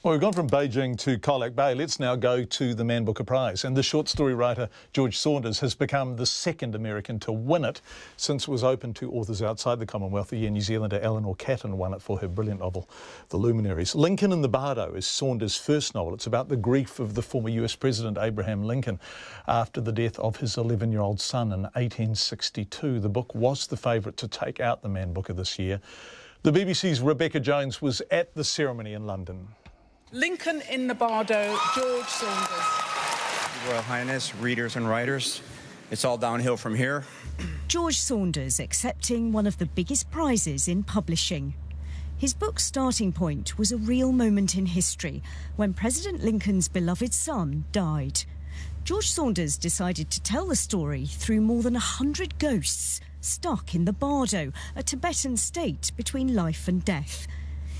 Well, we've gone from Beijing to Colac Bay. Let's now go to the Man Booker Prize. And the short story writer George Saunders has become the second American to win it since it was open to authors outside the Commonwealth. The year New Zealander Eleanor Catton won it for her brilliant novel, The Luminaries. Lincoln in the Bardo is Saunders' first novel. It's about the grief of the former US President Abraham Lincoln after the death of his 11-year-old son in 1862. The book was the favourite to take out the Man Booker this year. The BBC's Rebecca Jones was at the ceremony in London. Lincoln in the Bardo, George Saunders. Royal Highness, readers and writers, it's all downhill from here. George Saunders accepting one of the biggest prizes in publishing. His book's starting point was a real moment in history when President Lincoln's beloved son died. George Saunders decided to tell the story through more than 100 ghosts stuck in the Bardo, a Tibetan state between life and death.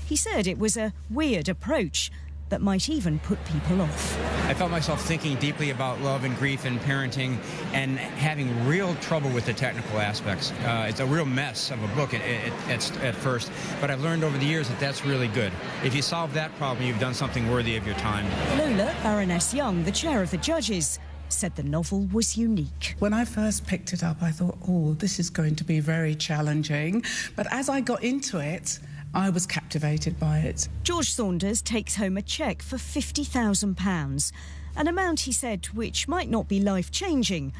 He said it was a weird approach that might even put people off. I felt myself thinking deeply about love and grief and parenting and having real trouble with the technical aspects. It's a real mess of a book at first, but I've learned over the years that that's really good. If you solve that problem, you've done something worthy of your time. Lola, Baroness Young, the chair of the judges, said the novel was unique. When I first picked it up, I thought, oh, this is going to be very challenging. But as I got into it, I was captivated by it. George Saunders takes home a cheque for £50,000, an amount, he said, which might not be life-changing,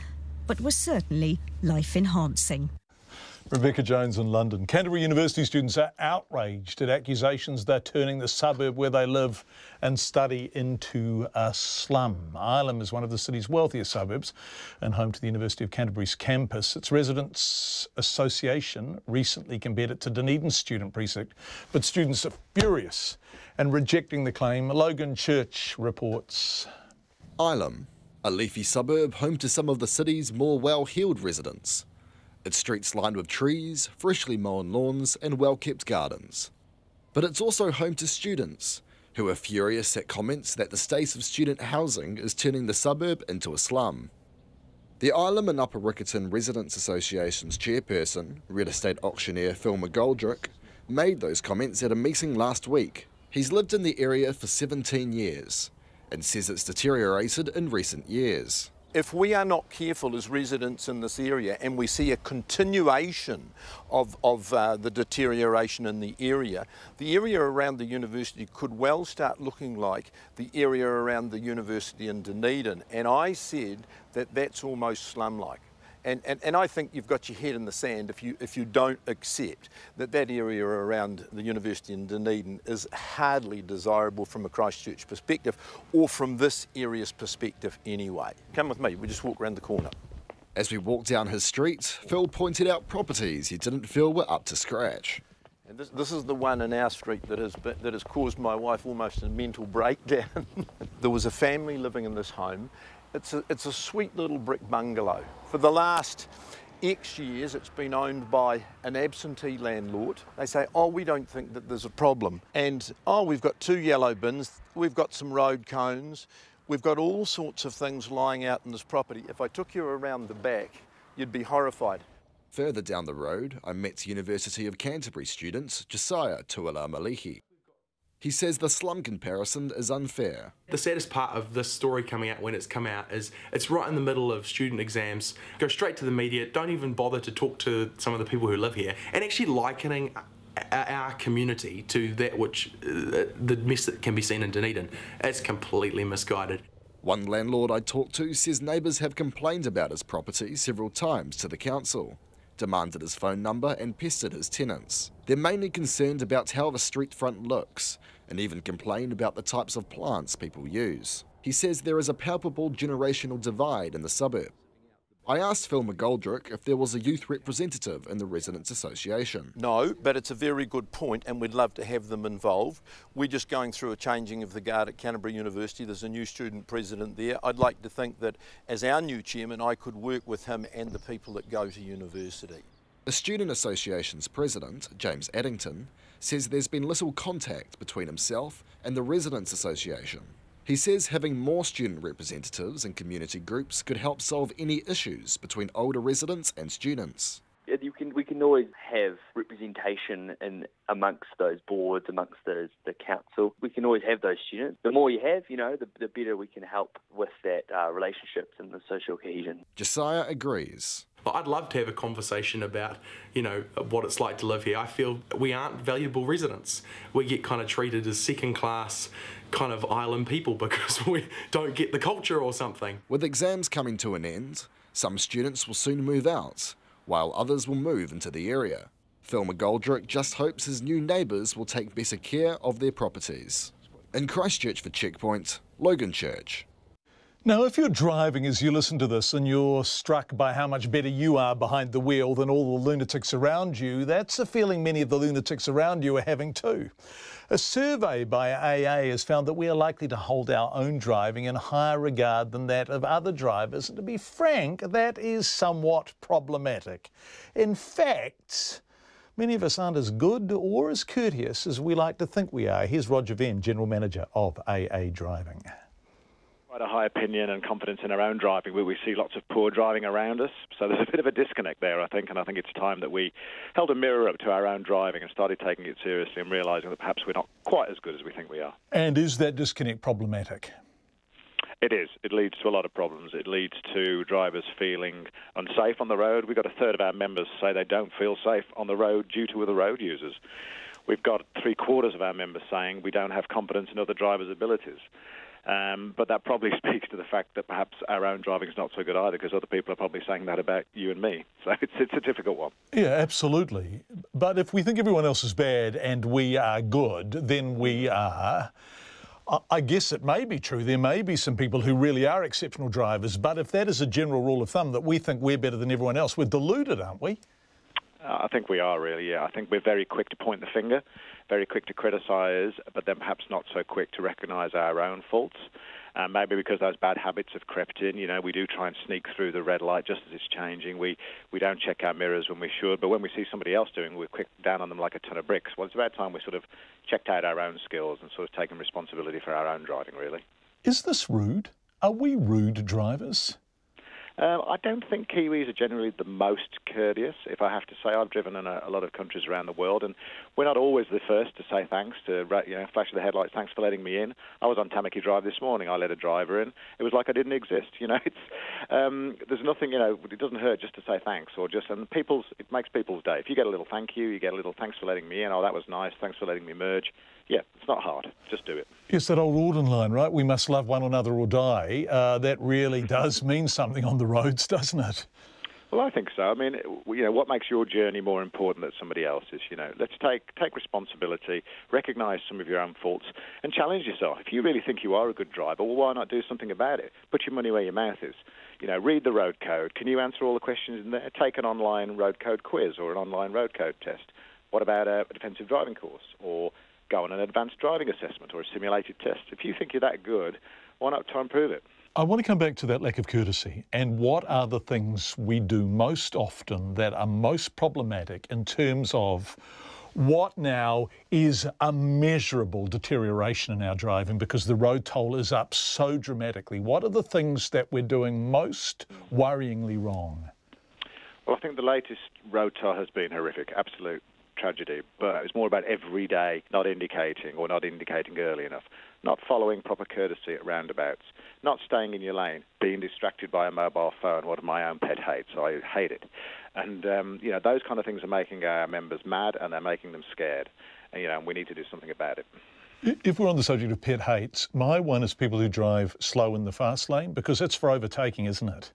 but was certainly life-enhancing. Rebecca Jones in London. Canterbury University students are outraged at accusations they're turning the suburb where they live and study into a slum. Ilam is one of the city's wealthiest suburbs and home to the University of Canterbury's campus. Its Residents Association recently compared it to Dunedin's student precinct, but students are furious and rejecting the claim. Logan Church reports. Ilam, a leafy suburb home to some of the city's more well-heeled residents. Its streets lined with trees, freshly mown lawns and well-kept gardens. But it's also home to students, who are furious at comments that the state of student housing is turning the suburb into a slum. The Ilam and Upper Riccarton Residents Association's chairperson, real estate auctioneer Phil McGoldrick, made those comments at a meeting last week. He's lived in the area for 17 years and says it's deteriorated in recent years. If we are not careful as residents in this area and we see a continuation of the deterioration in the area around the university could well start looking like the area around the university in Dunedin. And I said that that's almost slum-like. And I think you've got your head in the sand if you don't accept that area around the university in Dunedin is hardly desirable from a Christchurch perspective, or from this area's perspective anyway. Come with me, we just walk around the corner. As we walked down his street, Phil pointed out properties he didn't feel were up to scratch. And this is the one in our street that has caused my wife almost a mental breakdown. There was a family living in this home, It's a sweet little brick bungalow. For the last X years, it's been owned by an absentee landlord. They say, oh, we don't think that there's a problem. And, oh, we've got 2 yellow bins, we've got some road cones, we've got all sorts of things lying out in this property. If I took you around the back, you'd be horrified. Further down the road, I met University of Canterbury student Josiah Tuala-Malihi. He says the slum comparison is unfair. The saddest part of this story coming out when it's come out is it's right in the middle of student exams. Go straight to the media, don't even bother to talk to some of the people who live here, and actually likening our community to that which the mess that can be seen in Dunedin. It's completely misguided. One landlord I talked to says neighbours have complained about his property several times to the council, demanded his phone number and pestered his tenants. They're mainly concerned about how the street front looks and even complain about the types of plants people use. He says there is a palpable generational divide in the suburb. I asked Phil McGoldrick if there was a youth representative in the Residents Association. No, but it's a very good point and we'd love to have them involved. We're just going through a changing of the guard at Canterbury University. There's a new student president there. I'd like to think that as our new chairman, I could work with him and the people that go to university. The Student Association's president, James Addington, says there's been little contact between himself and the Residents Association. He says having more student representatives and community groups could help solve any issues between older residents and students. We can always have representation in amongst those boards, amongst the council. We can always have those students. The more you have, the better we can help with that relationships and the social cohesion. Josiah agrees. I'd love to have a conversation about, what it's like to live here. I feel we aren't valuable residents. We get kind of treated as second-class kind of island people because we don't get the culture or something. With exams coming to an end, some students will soon move out, while others will move into the area. Phil McGoldrick just hopes his new neighbours will take better care of their properties. In Christchurch for Checkpoint, Logan Church. Now, if you're driving as you listen to this and you're struck by how much better you are behind the wheel than all the lunatics around you, that's a feeling many of the lunatics around you are having too. A survey by AA has found that we are likely to hold our own driving in higher regard than that of other drivers, and to be frank, that is somewhat problematic. In fact, many of us aren't as good or as courteous as we like to think we are. Here's Roger Venn, General Manager of AA Driving. Quite a high opinion and confidence in our own driving, where we see lots of poor driving around us. So there's a bit of a disconnect there, I think, and I think it's time that we held a mirror up to our own driving and started taking it seriously and realising that perhaps we're not quite as good as we think we are. And is that disconnect problematic? It is. It leads to a lot of problems. It leads to drivers feeling unsafe on the road. We've got a third of our members say they don't feel safe on the road due to other road users. We've got 3/4 of our members saying we don't have confidence in other drivers' abilities. But that probably speaks to the fact that perhaps our own driving is not so good either, because other people are probably saying that about you and me. So it's a difficult one. Yeah, absolutely. But if we think everyone else is bad and we are good, then we are. I guess it may be true. There may be some people who really are exceptional drivers. But if that is a general rule of thumb, that we think we're better than everyone else, we're deluded, aren't we? I think we are, really, yeah. I think we're very quick to point the finger, very quick to criticise, but then perhaps not so quick to recognise our own faults. Maybe because those bad habits have crept in. We do try and sneak through the red light just as it's changing. We don't check our mirrors when we should, but when we see somebody else doing, we're quick down on them like a ton of bricks. Well, it's about time we sort of checked out our own skills and sort of taken responsibility for our own driving, really. Is this rude? Are we rude drivers? I don't think Kiwis are generally the most courteous. If I have to say, I've driven in a lot of countries around the world, and we're not always the first to say thanks, to flash the headlights, thanks for letting me in. I was on Tamaki Drive this morning. I let a driver in. It was like I didn't exist. There's nothing. It doesn't hurt just to say thanks, and it makes people's day. If you get a little thank you, you get a little thanks for letting me in. Oh, that was nice. Thanks for letting me merge. Yeah, it's not hard. Just do it. Yes, that old Auden line, right? We must love one another or die. That really does mean something on the roads, doesn't it? Well, I think so. I mean, what makes your journey more important than somebody else's? Let's take responsibility, recognise some of your own faults, and challenge yourself. If you really think you are a good driver, well, why not do something about it? Put your money where your mouth is. Read the road code. Can you answer all the questions in there? Take an online road code quiz or an online road code test. What about a defensive driving course? Or go on an advanced driving assessment or a simulated test. If you think you're that good, why not try and prove it? I want to come back to that lack of courtesy and what are the things we do most often that are most problematic in terms of what now is a measurable deterioration in our driving because the road toll is up so dramatically. What are the things that we're doing most worryingly wrong? Well, I think the latest road toll has been horrific, absolute tragedy, but it's more about every day not indicating or not indicating early enough, not following proper courtesy at roundabouts, not staying in your lane, being distracted by a mobile phone, what my own pet hates. I hate it. And, you know, those kind of things are making our members mad and they're making them scared. And, you know, we need to do something about it. If we're on the subject of pet hates, my one is people who drive slow in the fast lane because it's for overtaking, isn't it?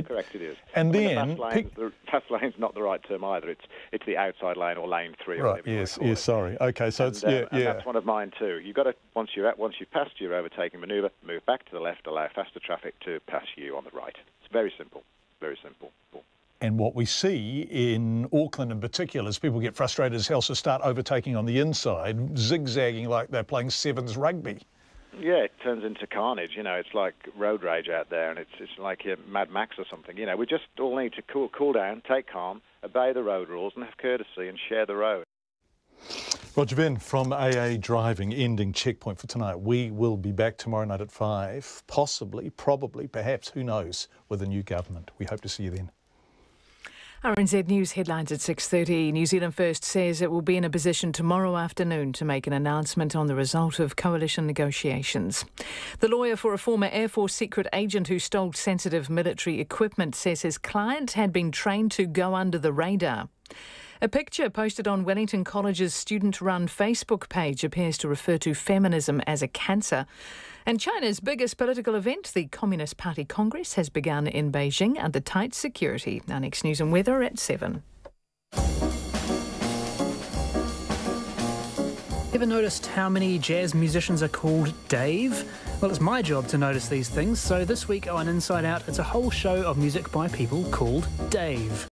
Correct, it is. And then the fast lane's not the right term either. It's the outside lane or lane 3. Or right. Yes. Sorry. Okay. So and, it's and that's one of mine too. You've got to once you've passed your overtaking manoeuvre, move back to the left, allow faster traffic to pass you on the right. It's very simple. Very simple. And what we see in Auckland in particular is people get frustrated as hell, so start overtaking on the inside, zigzagging like they're playing sevens rugby. Yeah, it turns into carnage. You know, it's like road rage out there, and it's like Mad Max or something. You know, we just all need to cool down, take calm, obey the road rules, and have courtesy and share the road. Roger Venn from AA Driving, ending Checkpoint for tonight. We will be back tomorrow night at 5, possibly, probably, perhaps, who knows, with a new government. We hope to see you then. RNZ News headlines at 6:30. New Zealand First says it will be in a position tomorrow afternoon to make an announcement on the result of coalition negotiations. The lawyer for a former Air Force secret agent who stole sensitive military equipment says his client had been trained to go under the radar. A picture posted on Wellington College's student-run Facebook page appears to refer to feminism as a cancer. And China's biggest political event, the Communist Party Congress, has begun in Beijing under tight security. Our next news and weather at 7. Ever noticed how many jazz musicians are called Dave? Well, it's my job to notice these things, so this week on Inside Out, it's a whole show of music by people called Dave.